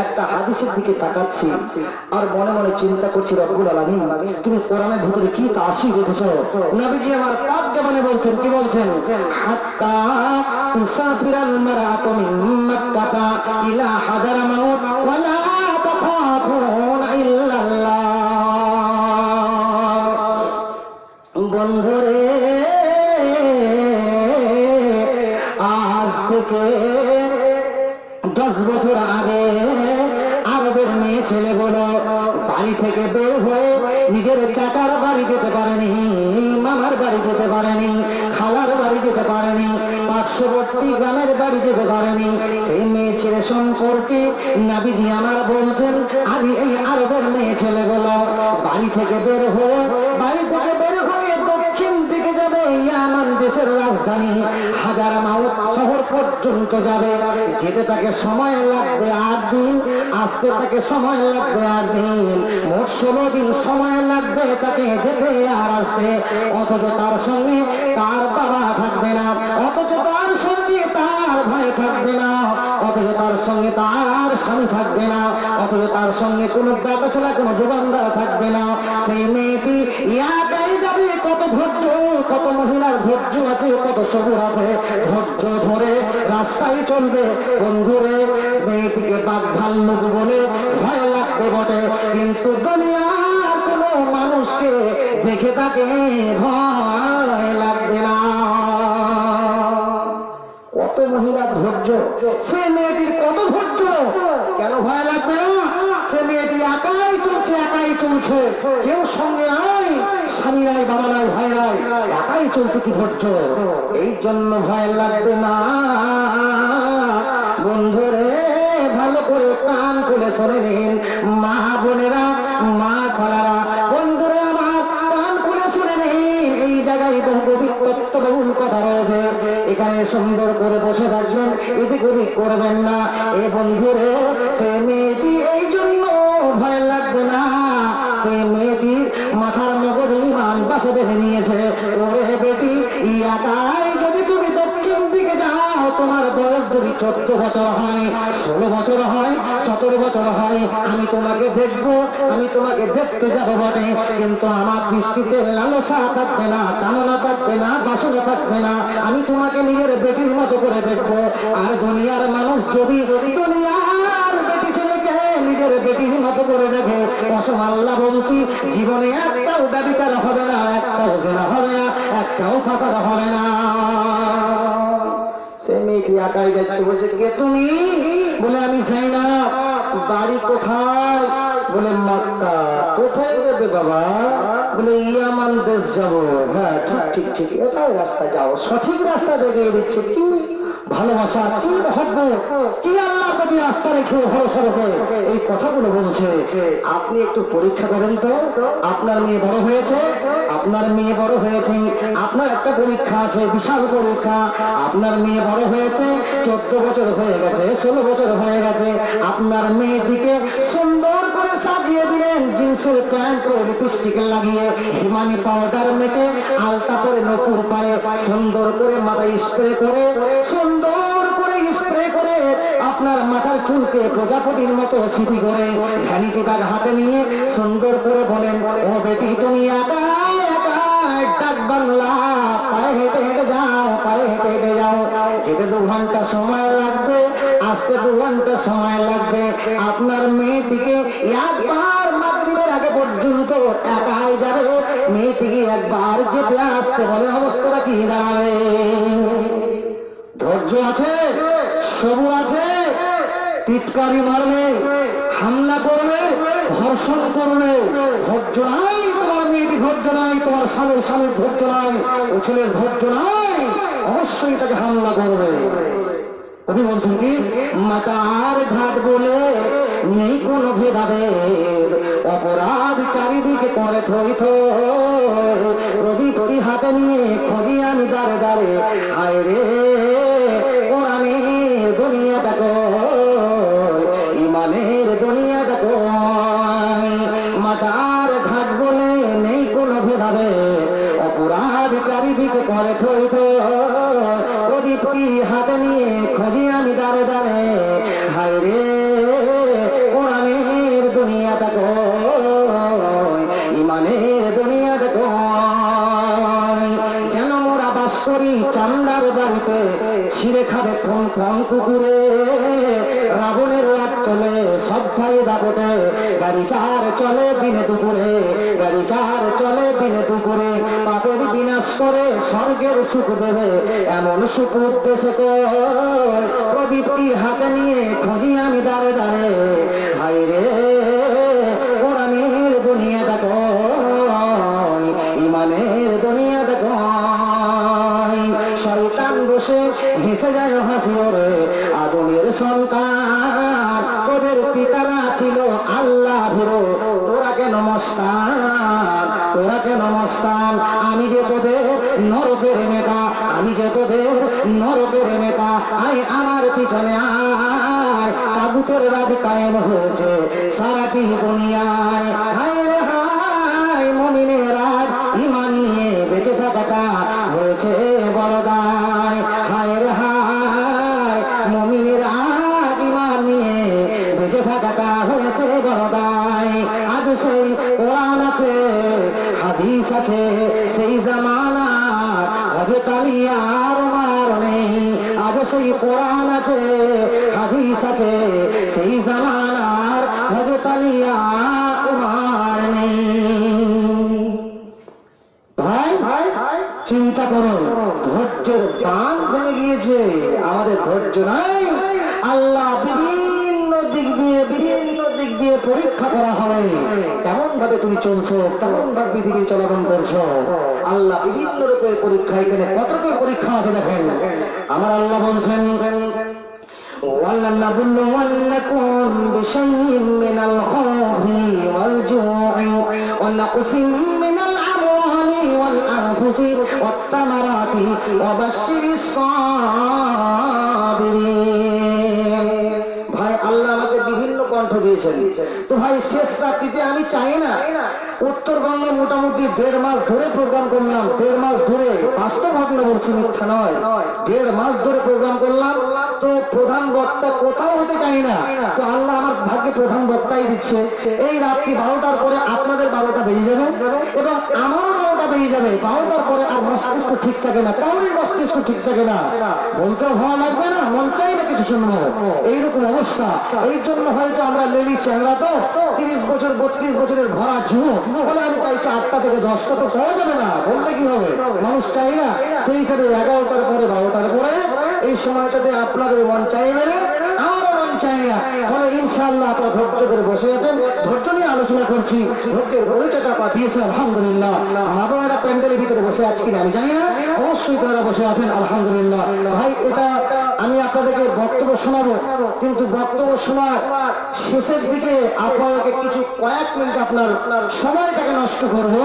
একটা হাদিসের দিকে তাকাচ্ছি আর মনে মনে চিন্তা করছি, রব্বুল আলামিন তুমি কোরআনের ভিতরে কি তাসি রেখেছো। নবীজি আমার পাক জবানে বলছেন, কি বলছেন? হাত্তা তুসাফিরাল মারআতু মিন মাক্কাতা ইলা হাদারামাউত ওয়া লা তাখাফুনা ইল্লাল্লাহ। বন্ধুরে আজ থেকে 10 বছর আগে আরবের মেয়ে ছেলেগুলো বাড়ি থেকে বের হয়ে নিজের চাচার বাড়ি যেতে পারেনি, মামার বাড়ি যেতে পারেনি, খালার বাড়ি যেতে পারেনি, পার্শ্ববর্তী গ্রামের বাড়ি যেতে পারেনি। সেই মেয়ে ছেলে সম্পর্কে নবীজি আমার বলছেন, আজ এই আরবের মেয়ে ছেলেগুলো বাড়ি থেকে বের হয়ে দক্ষিণ দিকে যাবে, ইয়ামান দেশের রাজধানী হাজারামাউত শহর পর্যন্ত যাবে। যেতে তাকে সময় লাগবে 8 দিন, আসতে তাকে সময় লাগবে 8 দিন, মোট 16 দিন সময় লাগবে তাকে যেতে আর আসতে। অথচ তার সঙ্গে তার বাবা থাকবে না, অথচ তার সঙ্গে তার ভাই থাকবে না, অথচ তার সঙ্গে তার স্বামী থাকবে না, অথচ তার সঙ্গে কোনো বেটা ছেলে, কোনো জোগানদার থাকবে না। সেই মেয়েটি একাই যাবে। কত ধৈর্য, কত মহিলার ধৈর্য আছে, কত সবুর আছে, ধৈর্য ধরে রাস্তায় চলবে। বন্ধুরে, মেয়েটিকে বাঘ ভাল্লুক বলে ভয় লাগবে বটে, কিন্তু দুনিয়ার কোনো মানুষকে দেখে তাকে ভয় লাগবে না। কত মহিলার ধৈর্য, সে মেয়েটির কত ধৈর্য, কেন ভয় লাগবে না? সে মেয়েটি একাই চলছে, একাই চলছে, কেউ সঙ্গে নাই, স্বামী নাই, বাবা নাই, ভাই নাই, একাই চলছে, কি ধৈর্য, এই জন্য ভয় লাগবে না। বন্ধুরে, ভালো করে কান খুলে শুনে নিন, মা বোনেরা, মা খালারা, বন্ধুরে আমার কান খুলে শুনে নিন। এই জায়গায় বহু তত্ত্ববহুল কথা রয়েছে, এখানে সুন্দর করে বসে থাকবেন, এদিক ওদিক করবেন না। এ বন্ধুরে, সে মেয়েটি এই জন্য ভয় লাগবে না, সে মেয়েটির মাথার মগজে ইমান পাশে বেঁধে নিয়েছে। ওরে বেটি, একাই যদি তুমি দক্ষিণ দিকে যাও, তোমার বয়স যদি 14 বছর হয়, 16 বছর হয়, 17 বছর হয়, আমি তোমাকে দেখবো, আমি তোমাকে দেখতে যাবো বটে, কিন্তু আমার দৃষ্টিতে লালসা থাকবে না, কামনা থাকবে না, বাসনা থাকবে না, আমি তোমাকে নিজের বেটির মতো করে দেখবো। আর দুনিয়ার মানুষ যদি দুনিয়ার বেটি ছেলেকে নিজের বেটির মতো করে দেখে, কসম আল্লাহ বলছি, জীবনে একটাও ব্যভিচার হবে না, একটাও জেনা হবে না, একটাও ফাসাদ হবে না। সে মেয়েটি একাই যাচ্ছে, বলছে কে তুমি? বলে আমি যাই না। বাড়ি কোথায়? বলে মক্কা। কোথায় যাবে বাবা? বলে ইয়ামান দেশ যাবো। হ্যাঁ, ঠিক ঠিক ঠিক, এটাই রাস্তা, যাও, সঠিক রাস্তা দেখিয়ে দিচ্ছে। কি ভালোবাসা, কি মহব্বত, কি আল্লাহর প্রতি আস্থা রেখে ভরসা রেখে এই কথাগুলো বলছে। আপনি একটু পরীক্ষা করেন তো, আপনার মেয়ে বড় হয়েছে, আপনার মেয়ে বড় হয়েছে, আপনার একটা পরীক্ষা আছে, বিশাল পরীক্ষা। আপনার মেয়ে বড় হয়েছে, 14 বছর হয়ে গেছে, 16 বছর হয়ে গেছে, আপনার মেয়েটিকে সুন্দর করে সাজিয়ে দিলেন, জিন্সের প্যান্ট করে লিপস্টিক লাগিয়ে, হিমানি পাউডার মেখে, আলতা করে নকুর পায়ে, সুন্দর করে মাথায় স্প্রে করে, সুন্দর করে স্প্রে করে, আপনার মাথার চুলকে প্রজাপতির মতো সিপি করে, ভ্যানিটি ব্যাগ হাতে নিয়ে সুন্দর করে বলেন, ও বেটি তুমি একাই একাই ডাক বাংলা, পায়ে হেঁটে হেঁটে যাও, পায়ে হেঁটে হেঁটে যাও, যেতে 2 ঘন্টা সময় লাগবে, আসতে 2 ঘন্টা সময় লাগবে। আপনার মেয়েটিকে একবার মাগরিবের আগে পর্যন্ত একাই যাবে, মেয়েটিকে একবার যেতে আসতে বলে, অবস্থাটা কি দাঁড়াবে? ধৈর্য আছে, সবুর আছে, টিটকারি মারবে, হামলা করবে, ধর্ষণ করবে, ধৈর্য নাই তোমার মেয়েটি, ধৈর্য নাই তোমার স্বামীর ধৈর্য নাই, ও ছেলের ধৈর্য নাই, অবশ্যই তাকে হামলা করবে। কবি বলছেন কি, মাতার ঘাট বলে নেই কোনো ভেদাভেদ, অপরাধ চারিদিকে করে থই থই, প্রদীপটি হাতে নিয়ে খুঁজি আমি দাঁড়ে দাঁড়ে, হায় রে কোরআনের দুনিয়াটা কই, ইমানের দুনিয়াটা কই। মাতার ঘাট বলে নেই কোনো ভেদাভেদ, অপরাধ চারিদিকে করে থই থই, প্রদীপটি হাতে নিয়ে খুঁজি আমি দাঁড়ে দাঁড়ে, হায় রে কোরআনের দুনিয়াটা কই, ইমানের দুনিয়াটা কই। যেন মোরা বাস করি চান্দার বাড়িতে, ছিঁড়ে খাবে কোন কোন কুকুরে, রাবণের রাত চলে সব ভাই দাপটে, গাড়ি চার চলে দিনে দুপুরে, গাড়ি চার চলে দিনে দুপুরে, পাপের বিনাশ করে স্বর্গের সুখ দেবে, এমন সুখ উদ্দেশ্যে প্রদীপটি হাতে নিয়ে খুঁজি আমি দাঁড়ে দাঁড়ে, হায় রে কোরআনের দুনিয়াটা কই, ইমানের দুনিয়াটা কই। শয়তান বসে হেসে যায় হাসি ওরে, আদমের সন্তান তোদের পিতারা ছিল আল্লাহ ভীরু, তোরা কেন মস্তান, তোরা কেন মস্তান, আমি যে তোদের নরকের নেতা, আমি যে তোদের নরকের নেতা, আয় আমার পিছনে আয়, তাগুতের রাজ কায়েম হয়েছে সারাটি দুনিয়ায়, হায় রে হায় মুমিনের রাজ, ঈমান নিয়ে বেঁচে থাকাটা হয়েছে বড় দায়, হায় রে হায় মুমিনের রাজ, ঈমান নিয়ে বেঁচে থাকাটা হয়েছে বড় দায়। আজ সেই কোরআন আছে, হাদিস আছে, সেই জামানা হযরত আলী আর ওমর নেই, আজও সেই কোরআন আছে, হাদিস আছে, সেই জামানার হযরত আলী আর ওমর নেই। ভাই চিন্তা করুন, ধৈর্যের বাঁধ ভেঙে গিয়েছে, আমাদের ধৈর্য নাই। আল্লাহ বিভিন্ন দিক দিয়ে পরীক্ষা করা হবে, কেমন ভাবে তুমি চলছো, কেমন ভাবে পৃথিবী চলাচল করছো। আল্লাহ বিভিন্ন রকমের পরীক্ষা, এখানে কত রকমের পরীক্ষা আছে দেখেন। আমার আল্লাহ বলছেন وَلَنَبْلُوَنَّكُمْ بِشَيْءٍ مِّنَ الْخَوْفِ وَالْجُوعِ وَنَقْصٍ مِّنَ الْأَمْوَالِ وَالْأَنفُسِ وَالثَّمَرَاتِ وَبَشِّرِ الصَّابِرِينَ। ভাই আল্লাহ আমাকে বিভিন্ন কণ্ঠ দিয়েছেন, তো ভাই শেষ রাত্রিতে আমি চাই না, উত্তরবঙ্গে মোটামুটি 1.5 মাস ধরে প্রোগ্রাম করলাম, 1.5 মাস ধরে, বাস্তব ঘটনা বলছি, মিথ্যা নয়, 1.5 মাস ধরে প্রোগ্রাম করলাম, তো প্রধান বক্তা কোথাও হতে চাই না, তো আল্লাহ আমার ভাগ্যে প্রধান বক্তাই দিচ্ছে। এই রাত্রি 12টার পরে আপনাদের 12টা বেজে যাবে এবং আমারও 12টা বেজে যাবে। 12টার পরে আর মস্তিষ্ক ঠিক থাকে না, কারোরই মস্তিষ্ক ঠিক থাকে না, বলতেও ভালো লাগবে না, মন চাই না কিছু শুনবো, এইরকম অবস্থা। এই জন্য হয়তো আমরা লেলি চ্যাংড়া, তো 30 বছর 32 বছরের ভরা যুবক বলে আমি চাইছি 8টা থেকে 10টা, তো পাওয়া যাবে না, বললে কি হবে, মানুষ চাই না। সেই হিসাবে 11টার পরে 12টার পরে এই সময়টাতে আপনাদের মন চাইবে না, আমারও মন চাই না, ফলে ইনশাআল্লাহ আপনারা ধৈর্য ধরে বসে আছেন, ধৈর্য নিয়ে আলোচনা করছি, ধৈর্যের পরিচয়টা আপনারা দিয়েছেন আলহামদুলিল্লাহ। আপনারা প্যান্ডেলের ভিতরে বসে আছেন কিনা আমি জানি না, অবশ্যই তারা বসে আছেন আলহামদুলিল্লাহ। ভাই এটা আমি আপনাদেরকে বক্তব্য শোনাবো, কিন্তু বক্তব্য শোনার শেষের দিকে আপনাদেরকে কিছু কয়েক মিনিট আপনার সময়টাকে নষ্ট করব,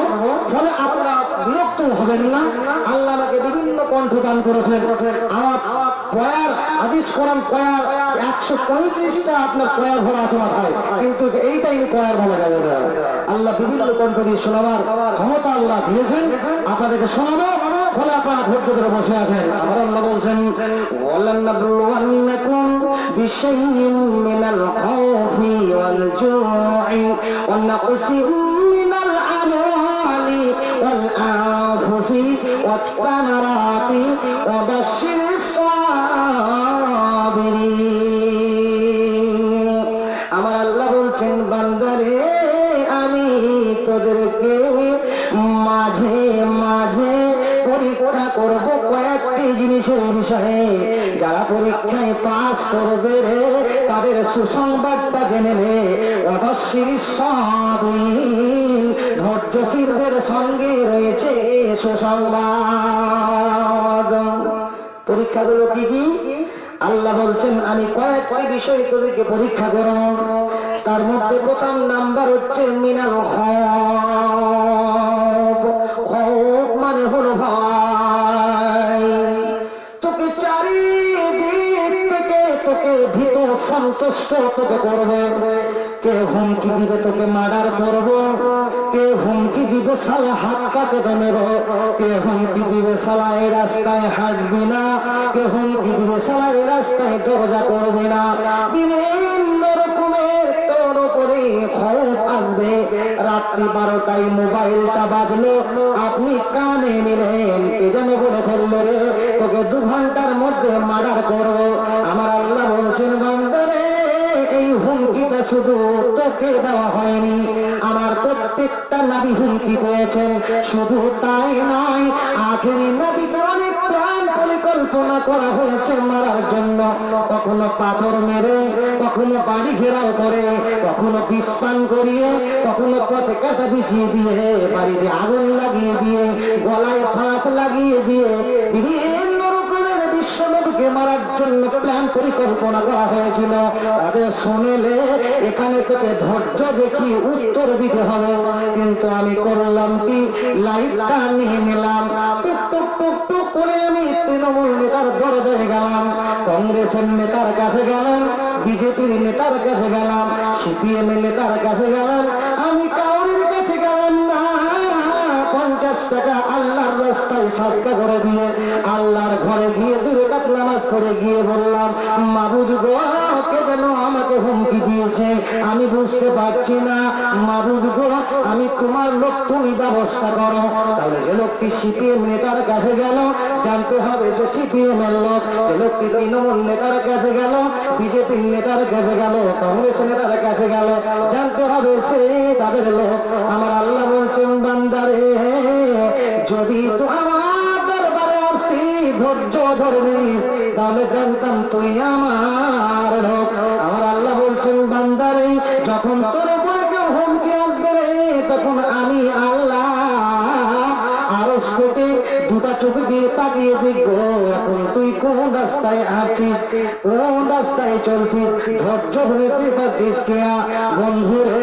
ফলে আপনারা বিরক্ত হবেন না। আল্লাহ আমাকে বিভিন্ন কণ্ঠ দান করেছেন, আমার পয়ার হাদিস কোরআন পয়ার 135টা আপনার পয়ার ভরা আছে মাথায়, কিন্তু এই টাইমে পয়ার ভাবা যাবে না। আল্লাহ বিভিন্ন কণ্ঠ দিয়ে শোনাবার ক্ষমতা আল্লাহ দিয়েছেন, আপনাদেরকে শোনাবো, ফলে আপনারা ধৈর্য ধরে বসে আছেন। আমার আল্লাহ বলছেন وَلَنَبْلُوَنَّكُمْ بِشَيْءٍ مِّنَ الْخَوْفِ وَالْجُوعِ وَنَقْصٍ مِّنَ الْأَمْوَالِ وَالْأَنفُسِ وَالثَّمَرَاتِ وَبَشِّرِ الصَّابِرِينَ। আমার আল্লাহ বলছেন বান্দারে, আমি তোদেরকে মাঝে মাঝে পরীক্ষা করব কয়েকটি জিনিসের বিষয়ে, যারা পরীক্ষায় পাস করবে রে তাদের সুসংবাদটা জেনে নে। অবশ্যই সাবিরিন, ধৈর্যশীলদের সঙ্গে রয়েছে সুসংবাদ। পরীক্ষাগুলো কি কি? আল্লাহ বলছেন আমি কয়েকটি বিষয় তোদেরকে পরীক্ষা করব, তার মধ্যে প্রথম নাম্বার হচ্ছে মিনাল খৌফ। খৌফ মানে হলো ভয়, তোকে চারিদিক থেকে তোকে ভীত সন্তুষ্ট তোকে করবে। কে হুমকি দিবে তোকে মার্ডার করবো, কে হুমকি দিবে সালা হাত কাটে নেব, কে হুমকি দিবে সালা এই রাস্তায় হাঁটবি না, কে হুমকি দিবে সালা এই রাস্তায় দরজা করবে না। বিভিন্ন রকমের তোর উপরে খৌফ আসবে। রাত্রি 12টায় মোবাইলটা বাজলো, আপনি কানে নিলেন, কে যেন বলে ফেললো রে তোকে 2 ঘন্টার মধ্যে মার্ডার করবো। আমার আল্লাহ বলছেন বান্দারে, এই হুমকিটা শুধু তোকে দেওয়া হয়নি, আমার প্রত্যেকটা নবী হুমকি পেয়েছেন। শুধু তাই নয়, আখেরি নবীকে অনেক প্ল্যান পরিকল্পনা করা হয়েছে মারার জন্য। কখনো পাথর মেরে, কখনো বাড়ি ঘেরাও করে, কখনো বিষ পান করিয়ে, কখনো পথে কাটা বিছিয়ে দিয়ে, বাড়িতে আগুন লাগিয়ে দিয়ে, গলায় ফাঁস লাগিয়ে দিয়ে, বিভিন্ন রকমের বিশ্বনবীকে মারার জন্য প্ল্যান পরিকল্পনা করা হয়েছিল। তাদের শুনেলে এখানে তোকে ধৈর্য দেখি উত্তর দিতে হবে, কিন্তু আমি করলাম কি, লাইটটা নিয়ে নিলাম, টুক টুক টুক টুক করে আমি তৃণমূল নেতার দরজায় গেলাম, কংগ্রেসের নেতার কাছে গেলাম, বিজেপির নেতার কাছে গেলাম, সিপিএম এর নেতার কাছে গেলাম, আমি কাউরির কাছে গেলাম না। 50 টাকা আল্লাহর রাস্তায় সাদকা করে দিয়ে আল্লাহর ঘরে গিয়ে 2 রাকাত নামাজ পড়ে গিয়ে বললাম, মাবুদ গো কে যেন আমাকে হুমকি দিয়েছে, আমি বুঝতে পারছি না। মাবুদ গো, আমি তোমার লোক, তুমি ব্যবস্থা করো। তাহলে যে লোকটি সিপিএম নেতার কাছে গেল, জানতে হবে সে সিপিএম এর লোক। যে লোকটি তৃণমূল নেতার কাছে গেল, বিজেপি নেতার কাছে গেল, কংগ্রেস নেতার কাছে গেল, জানতে হবে সে তাদের লোক। আমার আল্লাহ বলছেন, বান্দারে যদি তো আমার দরবারে আসতি, ধৈর্য ধরবি, তাহলে জানতাম তুই আমার লোক। আমার আল্লাহ বলছেন, বান্দারে যখন তোর উপরে কেউ হুমকি আসবে রে, তখন আমি আল্লাহ আরশ থেকে দুটা চোখ দিয়ে তাকিয়ে দেখবো এখন তুই কোন রাস্তায় আছিস, কোন রাস্তায় চলছিস, ধৈর্য ধরতে পারছিস কিনা। বন্ধুরে,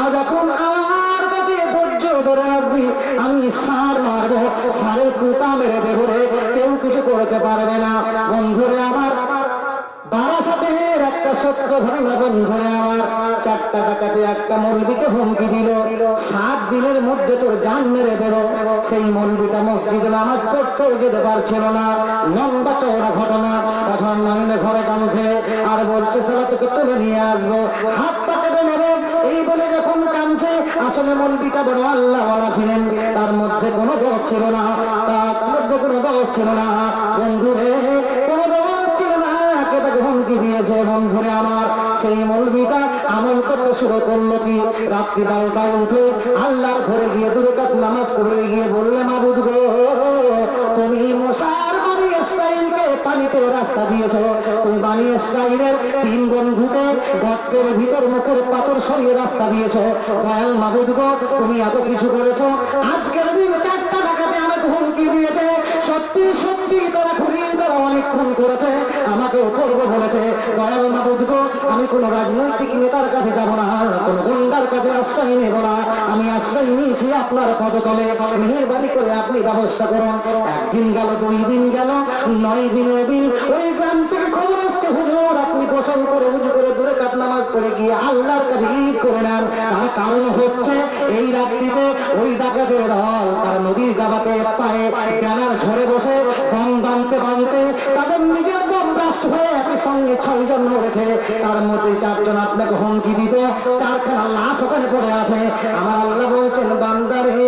আজ এখন আমার কাছে ধৈর্য ধরে আসবি, আমি সার মারবো, সারের কুতা মেরে দেবো রে, কেউ কিছু করতে পারবে না। বন্ধুরে আমার, বারাসাতের একটা সত্য ঘটনা। বন্ধুরে আমার, 4টা ডাকাতে একটা মৌলবীকে হুমকি দিল, 7 দিনের মধ্যে তোর জান মেরে দেব। সেই মৌলবীটা মসজিদে নামাজ পড়তেও যেতে পারছিল না। লম্বা চওড়া ঘটনা। প্রথম নয়নে ঘরে কাঁদছে আর বলছে, সালা তোকে তুলে নিয়ে আসবো, হাত পা কেটে নেবো, এই বলে যখন কাঁদছে। আসলে মৌলবীটা বড় আল্লাহওয়ালা ছিলেন, তার মধ্যে কোনো দোষ ছিল না, তার মধ্যে কোনো দোষ ছিল না। বন্ধুরে, কোনো দোষ ছিল না, তাকে হুমকি দিয়েছে। বন্ধুরে আমার, সেই মৌলবীটা আমল করতে শুরু করলো কি, রাত্রি 12টায় উঠে আল্লাহর ঘরে গিয়ে 2 রাকাত নামাজ পড়ে গিয়ে বললে, মাবুদ গো, তুমি মুসার বনি ইসরাইলকে পানিতে রাস্তা দিয়েছ, তুমি বনি ইসরাইলের 3 বন্ধুকে গর্তের ভিতর মুখের পাথর সরিয়ে রাস্তা দিয়েছ। দয়াল মাবুদ গো, তুমি এত কিছু করেছো, আজকের দিন 4টা ডাকাতে আমাকে হুমকি দিয়েছে, সত্যি সত্যি তারা খুঁড়িয়ে তারা অনেক খুন করেছে, আমাকেও করবো বলেছে। দয়াল মাবুদ গো, আমি কোন রাজনৈতিক নেতার কাছে যাব না, কোন গুন্ডার কাছে আশ্রয় নেব না, আমি আশ্রয় নিয়েছি আপনার পদতলে, মেহেরবানি করে আপনি ব্যবস্থা করুন। 1 দিন গেল, 2 দিন গেল, 9 দিনের দিন ওই গ্রাম থেকে খবর আসছে, হুজুর আপনি গোসল করে উজু করে 2 রাকাত নামাজ পড়ে গিয়ে আল্লাহর কাছে ঈদ করে নেন। তার কারণ হচ্ছে এই রাত্রিতে ওই ডাকাতের দল তার নদীর গাবাতে পায়ে ব্যানার ঝরে বসে দম বাঁধতে বাঁধতে তাদের নিজের বম ব্লাস্ট হয়ে একই সঙ্গে 6 জন মরেছে, তার মধ্যে 4 জন আপনাকে হুমকি দিত, 4খানা লাশ ওখানে পড়ে আছে। আমার আল্লাহ বলছেন, বান্দারে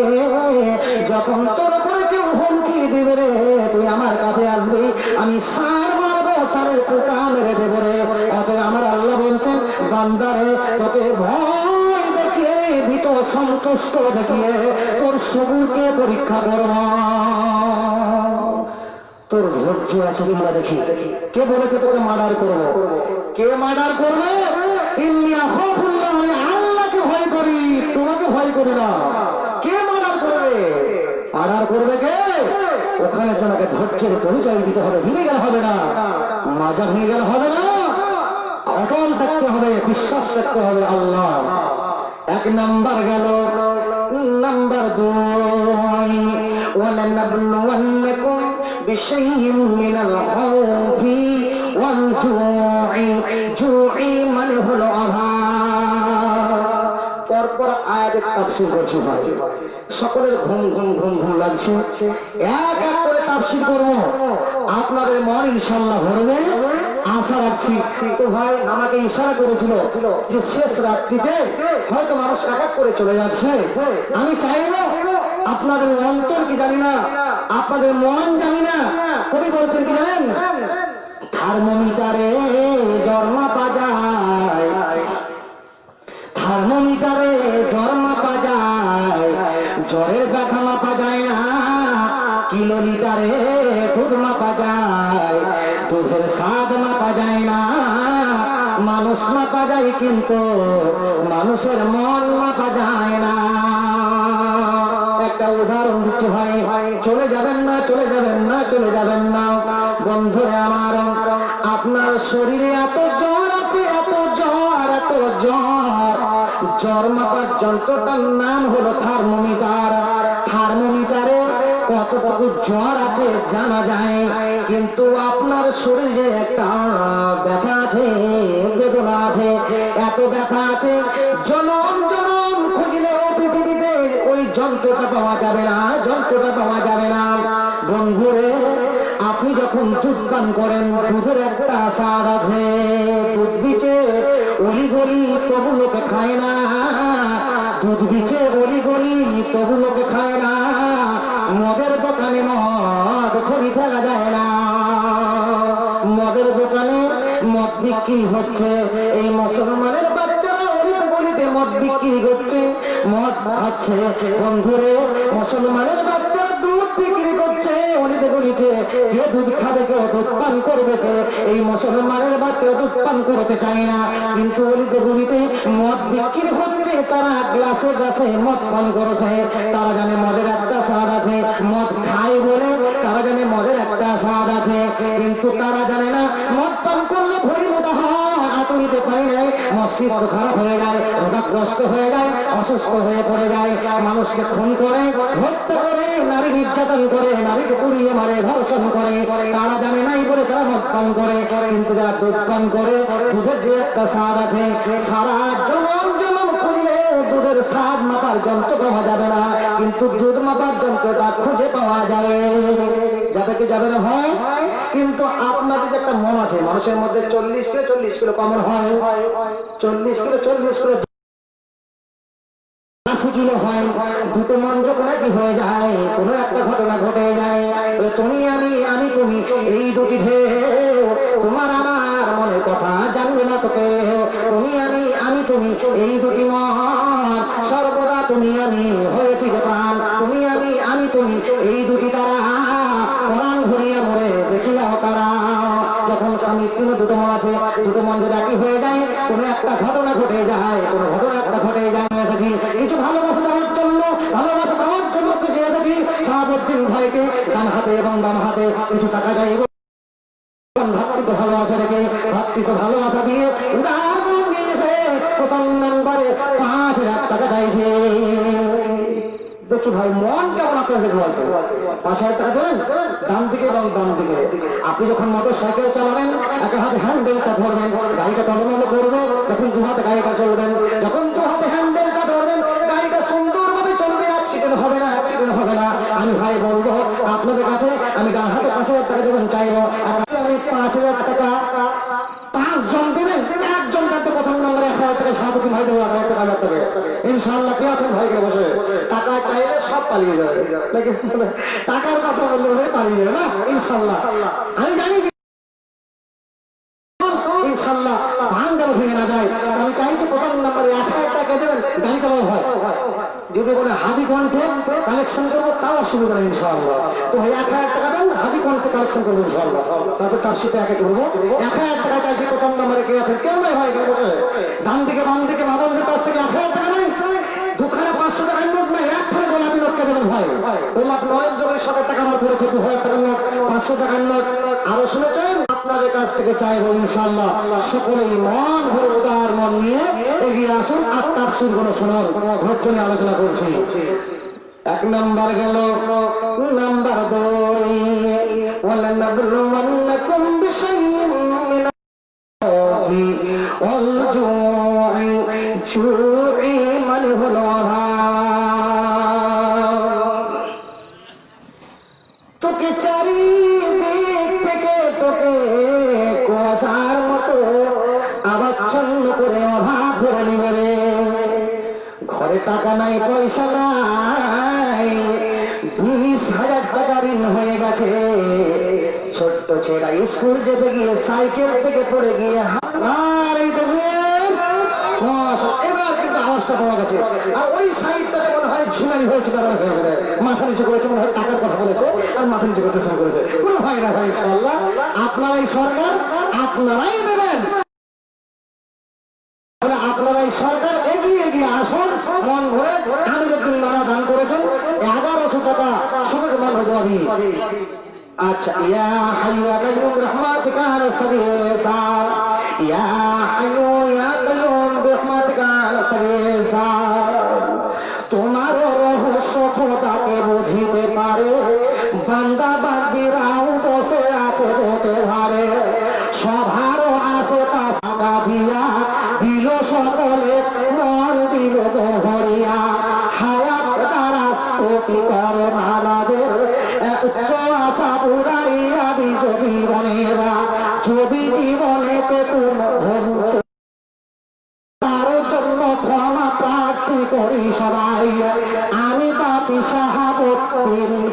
যখন তোর উপরে কেউ হুমকি দিবে রে, তুই আমার কাছে আসবি, আমি সার মারবো, সারের পোকা মেরে দেবো রে। অতএব আমার আল্লাহ বলছেন, বান্দারে তোকে ভয় দেখিয়ে, ভীত সন্তুষ্ট দেখিয়ে তোর সবুরকে পরীক্ষা করব। তোর ধৈর্য আছে কিনা দেখি। কে বলেছে তোকে মার্ডার করব? কে মার্ডার করবে? আল্লাহকে ভয় করি, তোমাকে ভয় করি না। কে মার্ডার করবে? মার্ডার করবে কে? ওখানে জনকে ধৈর্যের পরিচয় দিতে হবে, ভেঙে গেলে হবে না, মাজা ভেঙে গেলে হবে না, অটল থাকতে হবে, বিশ্বাস রাখতে হবে আল্লাহ। 1 নাম্বার গেল। নাম্বার 2, ওয়ালানাবলুওয়ান্নাকুম বিশাইইন মিনাল খাউফি ওয়াল জুই। জুই মানে হলো অভাব। পরপর আয়াতের তাফসীর করছি ভাই, সকলের ঘুম ঘুম ঘুম ঘুম লাগছে, এক এক করে তাফসীর করব, আপনাদের মন ইনশাআল্লাহ ভরবে, আশা রাখছি। তো ভাই আমাকে ইশারা করেছিল যে শেষ রাত্রিতে হয়তো মানুষ এক এক করে চলে যাচ্ছে, আমি চাইবো আপনাদের অন্তর কি জানি না, আপনাদের মন জানি না, কবি বলছেন কি জানেন, থার্মোমিটারে জ্বর মাপা যায়, থার্মোমিটারে জ্বর মাপা যায়, জ্বরের ব্যথা মাপা যায় না, কিলোমিটারে দুধ মাপা যায়, দুধের স্বাদ মাপা যায় না, মানুষ মাপা যায় কিন্তু মানুষের মন মাপা যায় না। একটা উদাহরণ দিচ্ছি ভাই, চলে যাবেন না, চলে যাবেন না, চলে যাবেন না বন্ধুরা আমার, আপনার শরীরে এত জ্বর আছে, এত জ্বর, এত জ্বর, জ্বর মাপার যন্ত্রটার নাম হলো থার্মোমিটার। থার্মোমিটারে কতটুকু জ্বর আছে জানা যায়, কিন্তু আপনার শরীরে একটা ব্যথা আছে, বেদনা আছে, এত ব্যথা আছে, জনম জনম খুঁজলেও পৃথিবীতে ওই যন্ত্রটা পাওয়া যাবে না, যন্ত্রটা পাওয়া যাবে না। বন্ধুরে, আপনি যখন যখন দুধ পান করেন, দুধের একটা স্বাদ আছে। দুধ বিচে অলিগলি তবু লোকে খায় না, দুধ বিচে অলিগলি তবু লোকে খায় না। মদের দোকানে মদ ছবি থাকা যায় না, মদের দোকানে মদ বিক্রি হচ্ছে। এই মুসলমানের বাচ্চারা অলিতে গলিতে মদ বিক্রি করছে, মদ খাচ্ছে। বন্ধুরে, মুসলমানের বাচ্চারা দুধ বিক্রি করছে অলিতে গলিতে। কে দুধ খাবে, কেউ দুধ পান করবে কে? এই মুসলমানের বাচ্চারা দুধ পান করতে চায় না, কিন্তু অলিতে গলিতে মদ বিক্রি হচ্ছে। তারা গ্লাসে গ্লাসে মদ পান করেছে। তারা জানে মদের একটা স্বাদ আছে, মদ খায় বলে তারা জানে মদের একটা স্বাদ আছে, কিন্তু তারা জানে না মদ পান করলে ভরি মোটা হয়, হাত নিতে পারে নাই, মস্তিষ্ক খারাপ হয়ে যায়, রোগাগ্রস্ত হয়ে যায়, অসুস্থ হয়ে পড়ে যায়, মানুষকে খুন করে, হত্যা করে, নারী নির্যাতন করে, নারীকে পুড়িয়ে মারে, ধর্ষণ করে। তারা জানে নাই বলে তারা মদ পান করে। কিন্তু যারা দুধ পান করে, দুধের যে একটা স্বাদ আছে, সারা জনম জনম খুঁজলে দুধের স্বাদ মাপার যন্ত্র পাওয়া যাবে না, কিন্তু দুধ মাপার যন্ত্রটা খুঁজে পাওয়া যাবে। যাবে কি যাবে না হয়? কিন্তু আপনাদের যে একটা মন আছে, মানুষের মধ্যে 40 কিলো কমন হয়, 40 কিলো 80 কিলো হয়। দুটো মন যখন একই হয়ে যায়, কোনো একটা ঘটনা ঘটে যায়, তুমি আমি, আমি তুমি, এই দুটি ঢেউ, তোমার আমার মনের কথা জানবে না তোকে। তুমি আমি, আমি তুমি, এই দুটি মন, সর্বদা তুমি আমি হয়েছি যে প্রাণ। তুমি আমি, আমি তুমি, এই দুটি তারা, প্রাণ ভরিয়া মরে দেখিলাম তারা। যখন স্বামী স্ত্রী দুটো মন আছে, দুটো মন যদি একই হয়ে যায়, কোনো একটা ঘটনা ঘটে যায়, কোনো ঘটনা একটা ঘটে যায়। কিছু ভালোবাসা দেওয়ার জন্য, ভালোবাসা দেওয়ার জন্য খুঁজে এসেছি শাহাবুদ্দিন ভাইকে। ডান হাতে এবং বাম হাতে কিছু টাকা যায়, ভাতৃত্ব ভালোবাসা রেখে, ভাতৃত্ব ভালোবাসা দিয়ে উদাহরণ দিয়েছে। প্রথম নম্বরে 5,000 টাকা চাইছে। দেখি ভাই মন কেমন আপনার দেখে বলছে, 5,000 টাকা দেবেন ডান দিকে এবং বাম দিকে। আপনি যখন মোটর সাইকেল চালাবেন, এক হাতে হ্যান্ডেলটা ধরবেন, গাড়িটা টলমলো করবে। যখন দু হাতে গাড়িটা চলবেন, যখন দু হাতে হ্যান্ডেলটা ধরবেন, গাড়িটা সুন্দরভাবে চলবে, অ্যাক্সিডেন্ট হবে না, অ্যাক্সিডেন্ট হবে না। আমি ভাই বলবো আপনাদের কাছে, আমি ডান হাতে 5,000 টাকা যখন চাইবো, আমি 5,000 টাকা 5 জন দেবেন, একজন যাতে প্রথম নম্বরে 1,000 টাকা শাহাবুদ্দিন ভাই দেবো, 1,000 টাকা। ইনশাআল্লাহ কে আছেন ভাইকে বসে? টাকা চাইলে সব পালিয়ে যাবে, টাকার কথা বললে ভাই পালিয়ে যাবে না ইনশাআল্লাহ। আমি জানি ইনশাআল্লাহ ভাঙ যেন ভেঙে না যায়। আমি চাইছি প্রথম নম্বরে 1,000 টাকা দেবেন, গাড়ি চালাবো হয়। যদি বলে হাদি কণ্ঠে কালেকশন করবো, তাও অসুবিধা নেই ইনশাআল্লাহ। তো ভাই 1,000 টাকা দেন, হাদি কণ্ঠে কালেকশন করবো ইনশাআল্লাহ। তারপর তার সাথে একে করবো। 1,000 টাকা চাইছি প্রথম নম্বরে কে আছেন? কেউ নাই ভাই, কেউ বসে ডান দিকে বাম দিকে বাবাদের কাছ থেকে 1,000 টাকা নাই, দুখানে 500 টাকার নোট নাই, একখানে গোলাপি নোটকে দেবেন ভাই। গোলাপ নরেন্দ্রের 100 টাকা আমার করেছে, 2,000 টাকার নোট, 500 টাকার নোট। আরো শুনেছেন? আপনাদের কাছ থেকে চাইবো ইনশাআল্লাহ সকলেই মন ভরে উদার মন নিয়ে এগিয়ে আসুন। আর তাফসীর গুলো শুনুন, ধৈর্য নিয়ে আলোচনা করছি। 1 নাম্বার গেল। নাম্বার 2, ওয়ালানাবলুওয়ান্নাকুম বিশাইইন মিনাল খাউফি ওয়াল জু'i, জু'i মানে হলো তোকে চারিদিক থেকে তোকে কুয়াশার মতো আবচ্ছন্ন করে অভাব ভরে নিবে রে। ঘরে টাকা নাই, পয়সা নাই, 20,000 টাকা ঋণ হয়ে গেছে। ছোট্ট ছেলেটা স্কুল যেতে গিয়ে সাইকেল থেকে পড়ে গিয়ে আর এই দেখবেন এবার কিন্তু আওয়াজটা পাওয়া গেছে। আর ওই সাইডটাতে মনে হয় ঝুমারি হয়েছে, কারণ হয়েছে মাথা নিচু করেছে, মনে হয় টাকার কথা বলেছে আর মাথা নিচু করতে শুরু করেছে। কোনো ভয় না ভাই, ইনশাআল্লাহ আপনারাই সরকার, আপনারাই দেবেন। আপনারাই সরকার, এগিয়ে এগিয়ে আসুন মন ভরে। আমিরুদ্দিন নানা দান করেছেন 1100 টাকা সবের মন হয়ে। আচ্ছা, ইয়া হাইয়্যু ইয়া কাইয়্যুম বিরহমাতিকা নাস্তাগীথা, ইয়া হাইয়্যু ইয়া কাইয়্যুম বিরহমাতিকা নাস্তাগীথা। তোমার রহস্য খোদাকে বুঝিতে পারে, বান্দা বান্দিরাও বসে আছে তোতে ধারে। সভার আশেপাশে গাভিয়া দিল সকলে, মন দিল দোহরিয়া। হায়াত দ্বারা স্তুতি করে মালাদের, উচ্চ আশা পুরাইয়া দি যদি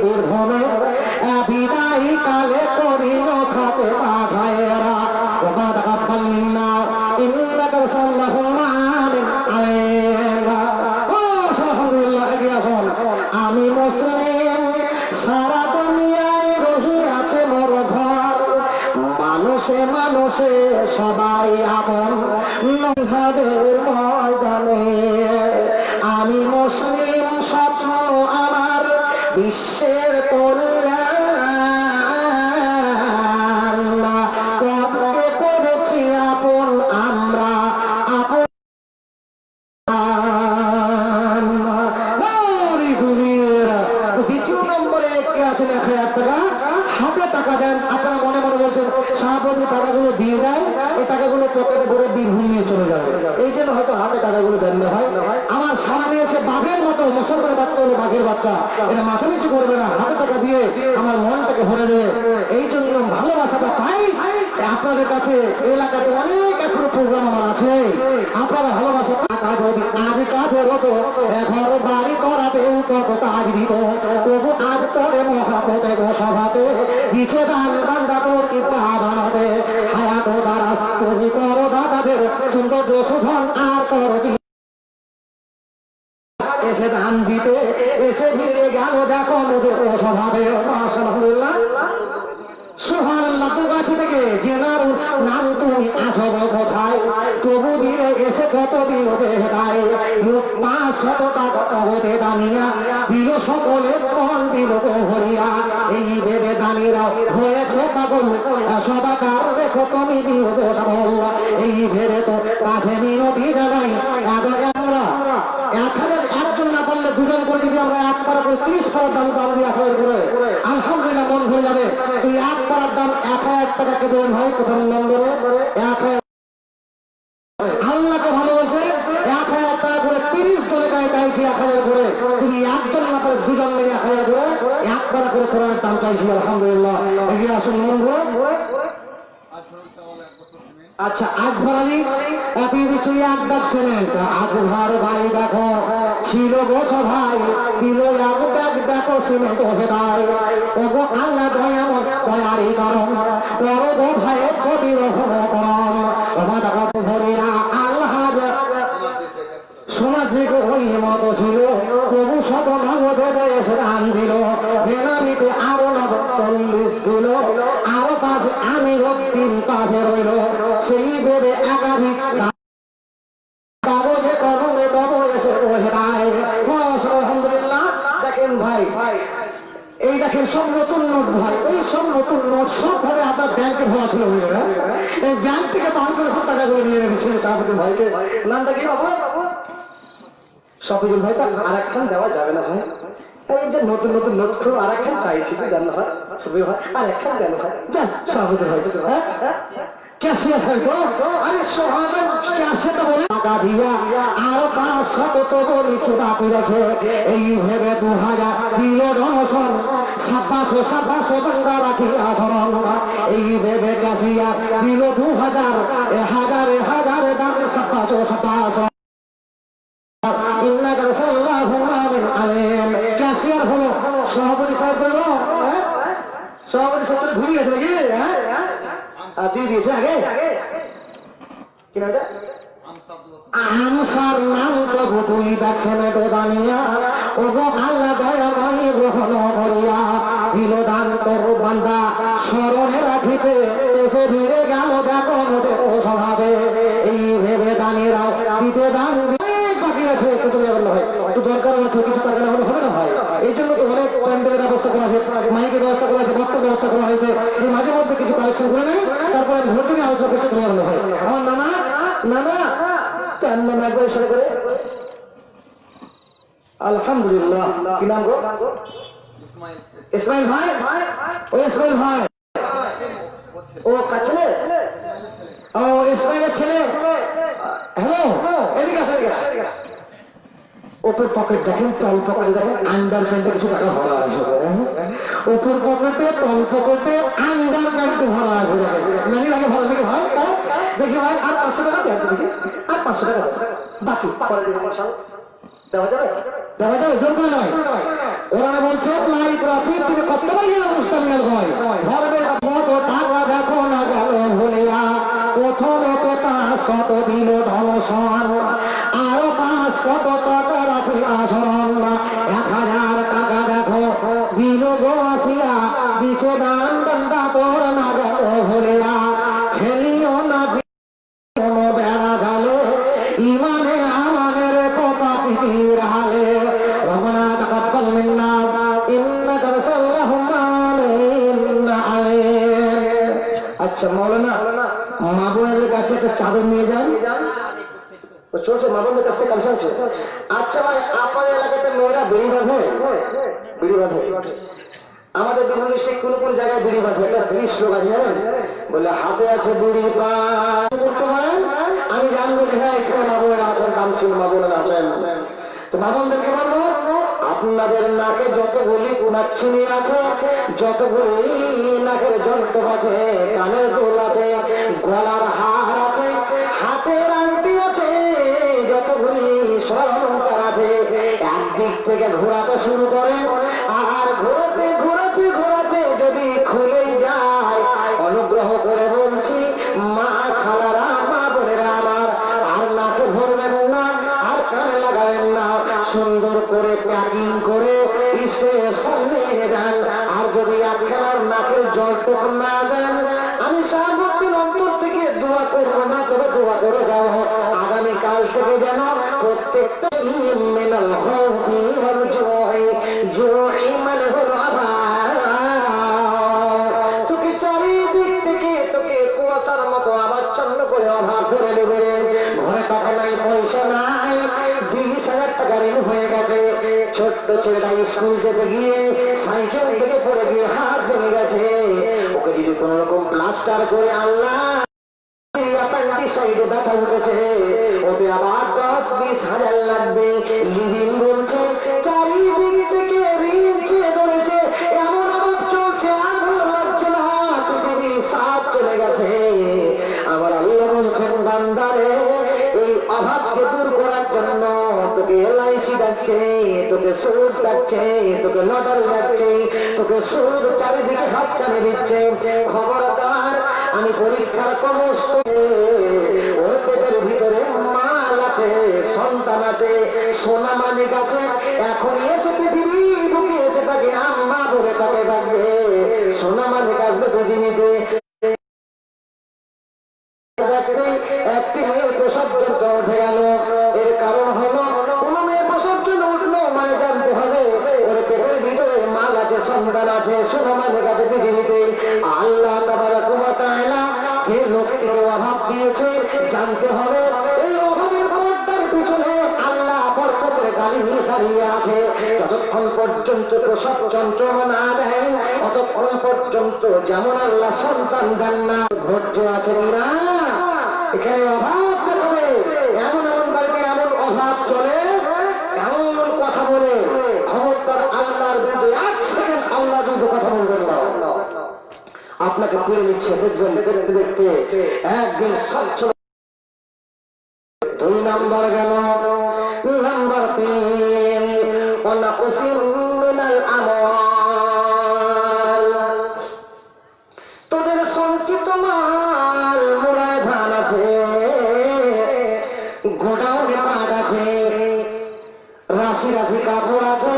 দুর্ধমে বিদায়ী কালে করিল খাতে বাধায়েরা ওমা তাকাব্বাল মিন্না ইন্নাকা সাল্লাল্লাহু আলাইহি ও আলহামদুলিল্লাহ। এগিয়ে আসুন। আমি মুসলিম, সারা দুনিয়ায় রহিয়াছে মোর ঘর, মানুষে মানুষে সবাই আপন নহাদের ময়দানে। আমি মুসলিম, স্বপ্ন আমার বিশ্বের কল্যাণ, রবকে করেছি আপন আমরা আপন। দ্বিতীয় নম্বরে কে আছেন 1000 টাকা হাতে টাকা দেন। আপনারা মনে মনে বলছেন সভাপতি টাকাগুলো দিয়ে দেয়, ওই টাকাগুলো পকেটে ভরে বীরভূম নিয়ে চলে যাবে, এই জন্য হয়তো হাতে টাকাগুলো দেন না ভাই। আমার সামনে এসে বাঘের মতো, মুসলমানের বাচ্চা হলো বাঘের বাচ্চা, এটা মাথা নিচু করবে না, হাতে টাকা দিয়ে আমার মনটাকে ভরে দেবে। এই জন্য ভালোবাসাটা পাই আপনাদের কাছে। এলাকাতে অনেক এখনো প্রোগ্রাম আমার আছে, আপনারা ভালোবাসা আদি কাজের হতো এখন বাড়ি করাতেও কত কাজ দিত, তবু আজ করে মহাপতে সভাতে পিছে দান বান্দা তোর কি বানাতে হায়াত দ্বারা তুমি করো দাদাদের সৌন্দর্য শোধন আর করো এসে দান দিতে এসে ভিড়ে গেল দেখো নদীর সভাতে। আলহামদুলিল্লাহ সুবহানাল্লাহ। তো কাছে থেকে জেনার নাম তুমি আসব কোথায়, তবু দিলে এসে কত দিল দেখায় 500 টাকা হতে দানিয়া দিল সকলে মন দিল হরিয়া। এই ভেবে দানিরা হয়েছে পাগল সবাকার দেখো তুমি দিও সবল। এই ভেবে তো কাছে মিনতি জানাই আমরা 1000 একজন না পারলে দুজন করে যদি আমরা 1 পারা করে 30 পারার দাম দাম দিয়ে 1000 করে আলহামদুলিল্লাহ মন ভরে যাবে। তুই 1 পারার দাম 1000 টাকাকে দেবেন ভাই প্রথম নম্বরে 1000। আল্লাহকে ভালোবাসে 1000 টাকা করে 30 জনে গায়ে চাইছি 1000 করে, যদি একজন না পারে দুজন মিলে 1000 করে 1 পারা করে কোরআনের দাম চাইছি আলহামদুলিল্লাহ। এগিয়ে আসুন মন ভরে। আচ্ছা আজভর আলী দিয়ে দিচ্ছি 1 ব্যাগ সিমেন্ট। আজভর ভাই দেখো ছিল গোছ ভাই দিল 1 ব্যাগ দেখো সিমেন্ট ওহে ভাই। ওগো আল্লাহ দয়াময় দয়ারি করম করো গো ভাই কবি রহম করম ওমা টাকা ভরিয়া আল্লাহ সমাজে ওই মতো ছিল, তবু শত নগদ এসে দান দিল। বেনামিতে আরো 40 দিল, আরো 5 আমি রক্তিম কাছে রইল। সেই ভেবে একাধিক কাগজে কলমে তব এসে ওহেরায়। আলহামদুলিল্লাহ। দেখেন ভাই এই দেখেন সব নতুন নোট ভাই, এই সব নতুন নোট সব ভাবে আপনার ব্যাংকে ভরা ছিল, এই ব্যাংক থেকে বার করে সব টাকাগুলো নিয়ে রেখেছিল শাহাবুদ্দিন ভাইকে। নামটা কি বাবা? শফিকুল ভাই। তো আর একখান দেওয়া যাবে না ভাই, এই যে নতুন নতুন নোট খুব আর একখান চাইছি দেন না ভাই, শফিকুল ভাই আর একখান দেন ভাই, দেন শাহাবুদ্দিন ভাই। ক্যাশিয়া থাকতো আরে সোহাগের ক্যাশিয়াটা বলে টাকা দিয়া আরো 500 তো বলি কি বাকি রাখে। এই ভেবে 2000 দিল ডোনেশন 2700 টাকা রাখি আসরণ। এই ভেবে ক্যাশিয়া দিল 2000 হাজারে দাম 2700 ইন্নাকা সাল্লাল্লাহু আলাইহি ক্যাশিয়ার হলো সভাপতি সাহেব বলল। সভাপতি সাহেব ঘুরে গেছে নাকি? দিয়ে দিয়েছে আগে কিনা এটা আনসার নাম প্রভু তুই দেখছেন দানিয়া ওগো আল্লাহ দয়াময় গ্রহণ করিয়া দিল দান তোর বান্দা স্মরণে রাখিতে এসে ভিড়ে গেল দেখো মোদের স্বভাবে। এই ভেবে দানিরাও দিতে দান বাকি আছে, একটু হয় একটু দরকার আছে, কিছু টাকা না হলে হবে না ভাই। এই জন্য তো অনেক প্যান্ডেলের ব্যবস্থা করা হয়েছে, মাইকের ব্যবস্থা করা হয়েছে, বক্তার ব্যবস্থা করা হয়েছে। এই মাঝে মধ্যে কিছু কালেকশন করে নেই, তারপরে ধরতে নিয়ে আলোচনা করতে চলে যাবে ভাই। আমার নানা নানা কেন নানা একবার ইশারা করে আলহামদুলিল্লাহ। কি নাম গো? ইসমাইল ভাই। ও ইসমাইল ভাই ও ছেলে, ও ইসমাইলের ছেলে। হ্যালো এদিকে আসে, এদিকে ওপর পকেট দেখেন, তল পকেটে দেখেন আন্ডার প্যান্টে কিছু টাকা ভরা আছে। ওপর পকেটে তল পকেটে আন্ডার প্যান্টে ভরা আছে। মানে লাগে ভালো থেকে ভাই দেখি ভাই আর 500 টাকা দেন, আর 500 টাকা বাকি পরে দেওয়া যাবে। দেখা যাবে জোর করে নয়। কোরআনে বলছে লাই ট্রাফিক থেকে কত বাইরে অবস্থা নিয়ে হয় ধর্মের মত টাকা দেখো না গেল ভুলিয়া প্রথমে 500 দিল ধনসন আরো 500 টাকা রাখি আসন 1000 টাকা দেখো দিল গো আসিয়া দিছে দান দণ্ডা তোর না গেল ভুলিয়া খেলিও না কোনো বেড়া গেলে ইমানে আমানের কথা পিটির হালে রবনা তাকাব্বাল মিন্না ইন্নাকা রাসূলুল্লাহুম্মা আলাইনা আলাইন। আচ্ছা মাওলানা মা বোনের কাছে একটা চাদর নিয়ে যান চলছে মা বোনের কাছে কাল চলছে। আচ্ছা ভাই আপনার এলাকাতে মেয়েরা বিড়ি বাঁধে? বিড়ি বাঁধে আমাদের বিভিন্ন ডিস্ট্রিক্ট কোন কোন জায়গায় বিড়ি বাঁধে একটা বিড়ি স্লোগান জানেন বলে হাতে আছে বিড়ি পান করতে পারেন। আমি জানবো যে হ্যাঁ এখানে মা বোনেরা আছেন কামসিল মা বোনেরা আছেন তো মা বোনদেরকে বলবো আপনাদের নাকে যতগুলি কুনাচ্ছিনি আছে যতগুলি নাকের যন্ত্র আছে কানের দোল আছে গলার হার আছে হাতের আংটি আছে যতগুলি স্বর্ণকার আছে একদিক থেকে ঘোরাতে শুরু করে আর ঘোরাতে ঘোরাতে ঘোরাতে যদি খুলেই যায় অনুগ্রহ করে বলছি মা খালারা মা বোনেরা আমার আর নাকে ভরবেন না আর কানে লাগাবেন না সুন্দর করে প্যাকিং করে স্টেশন নিয়ে যান। আর যদি আপনার নাকের জলটুক না দেন আমি সারাদিন অন্তর থেকে দোয়া করবো না তবে দোয়া করে যাও আগামীকাল থেকে যেন প্রত্যেকটা মেনাল মানে হলো তোকে চারিদিক থেকে তোকে কুয়াশার মতো আবাচ্ছন্ন করে অভাব ধরে নেবে ঘরে টাকা নাই পয়সা নাই 20,000 টাকা ঋণ হয়ে গেছে ছোট্ট ছেলেটা স্কুল যেতে গিয়ে সাইকেল থেকে পড়ে গিয়ে হাত ভেঙে গেছে ওকে যদি কোন রকম প্লাস্টার করে আল্লাহ সাইডে ব্যথা উঠেছে ওতে আবার 10-20 হাজার লাগবে লিভিং বলছে চারিদিক থেকে ঋণ চেয়ে ধরেছে এমন অভাব চলছে আর ভালো লাগছে না পৃথিবী সাপ চলে গেছে। আমার আল্লাহ বলছেন বান্দারে এই অভাবকে দূর করার জন্য তোকে এলআইসি ডাকছে তোকে সুদ ডাকছে তোকে লটারি ডাকছে তোকে সুদ চারিদিকে হাত চালিয়ে দিচ্ছে খবরদার আমি পরীক্ষার কমস ওর পেটের ভিতরে মাল আছে সন্তান আছে সোনা মানিক আছে এখন এসে পৃথিবী বুকে এসে তাকে আম্মা বলে তাকে ডাকবে সোনা মানিক আসবে পৃথিবীতে একটি মেয়ের প্রসব যন্ত্র উঠে গেল এর কারণ হলো কোন মেয়ের প্রসব যন্ত্র উঠলো মানে জানতে হবে ওর পেটের ভিতরে মাল আছে সন্তান আছে সোনা মানিক আছে পৃথিবীতে আল্লাহ তাবারাক ওয়া তাআলা যে লোকটিকে অভাব দিয়েছে জানতে হবে এই অভাবের পর্দার পিছনে আল্লাহ বরকতের গালি নিয়ে দাঁড়িয়ে আছে যতক্ষণ পর্যন্ত প্রসব যন্ত্রণা না দেয় ততক্ষণ পর্যন্ত যেমন আল্লাহ সন্তান দেন না ধৈর্য আছে কিনা এখানে অভাব দেখাবে এমন এমন বাড়িতে এমন অভাব চলে এমন কথা বলে খবরদার আল্লাহর বিরুদ্ধে 1 সেকেন্ড আল্লাহর বিরুদ্ধে কথা বলবেন না আপনাকে পেরে নিচ্ছে দেখবেন দেখতে দেখতে একদিন স্বচ্ছ 2 নাম্বার গেল নাম্বার 3 ওয়ানাকুসিম মিনাল আমওয়াল তোদের সঞ্চিত মাল মোড়ায় ধান আছে গোডাউনে পাট আছে রাশি রাশি কাপড় আছে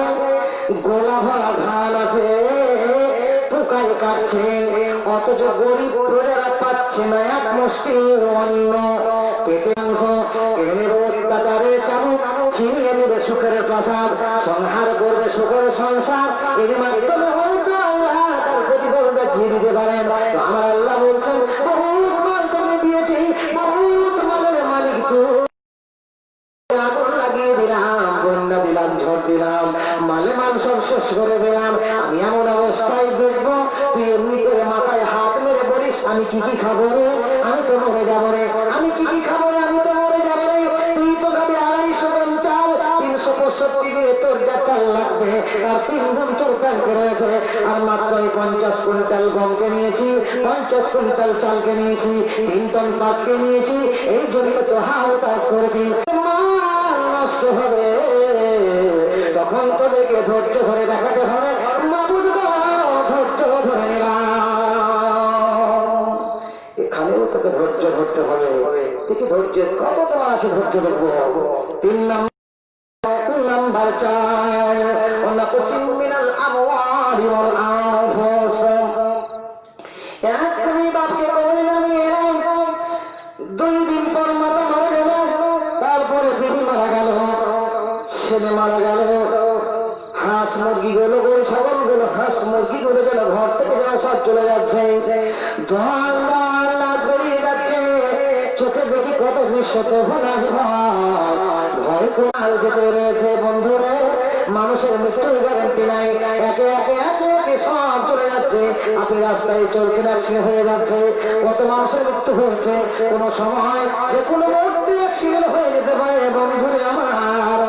গোলা ভরা ধান আছে পোকায় কাটছে অথচ গরিব প্রজারা পাচ্ছে না এক মুষ্টি অন্ন পেটে অংশ এনে অত্যাচারে চাবুক ছিনিয়ে নেবে সুখের প্রাসাদ সংহার করবে সুখের সংসার এর মাধ্যমে হয়তো আল্লাহ তার প্রতিফল দেখিয়ে দিতে পারেন। আমার আল্লাহ বলছেন বহুত মাল তোকে দিয়েছি বহুত মালের মালিক তুই আগুন লাগিয়ে দিলাম বন্যা দিলাম ঝড় দিলাম মালে মাল সব শেষ করে দিলাম আমি এমন অবস্থায় দেখবো তুই এমনি করে মাথায় হাত মেরে বলিস আমি কি কি খাবো রে আমি তো মরে যাবো রে আমি কি কি খাবো রে আমি তো মরে যাবো রে তুই তো খাবি 250 মণ চাল 365 দিয়ে তোর যা চাল লাগবে আর 3 গুণ তোর ব্যাংকে রয়েছে আর মাত্র 50 কুইন্টাল গমকে নিয়েছি 50 কুইন্টাল চালকে নিয়েছি 3 টন পাটকে নিয়েছি এই জন্য তো হাউতাস করেছি মাল নষ্ট হবে তখন তোদেরকে ধৈর্য ধরে দেখাতে হবে মাবুদ গো, ধৈর্য ধরে নিলাম। এখানেও তোকে ধৈর্য ধরতে হবে। দেখি ধৈর্যের কত তোমার আছে, ধৈর্য ধরবো। 3 নাম্বার 4 ওয়ানাকুসিম মিনাল আমওয়ালি ওয়াল আনফুস। তুমি বাপকে কই নামি এলাম, 2 দিন পর মাতা মারা গেল, তারপরে বিবি মারা গেল, ছেলে মারা গেল, হাঁস মুরগি গুলো, গরু ছাগল গুলো, হাঁস মুরগি গুলো যেন ঘর থেকে যেন সব চলে যাচ্ছে, আল্লাহ বেরিয়ে যাচ্ছে। চোখে দেখি কত বিশ্বত ভয় কোয়াল যেতে রয়েছে। বন্ধুরে, মানুষের মৃত্যুর গ্যারান্টি নাই, একে একে একে একে সব চলে যাচ্ছে। আপনি রাস্তায় চলছেন, অ্যাক্সিডেন্ট হয়ে যাচ্ছে, কত মানুষের মৃত্যু হয়েছে। কোন সময় যে কোনো মুহূর্তে অ্যাক্সিডেন্ট হয়ে যেতে পারে। বন্ধুরে আমার,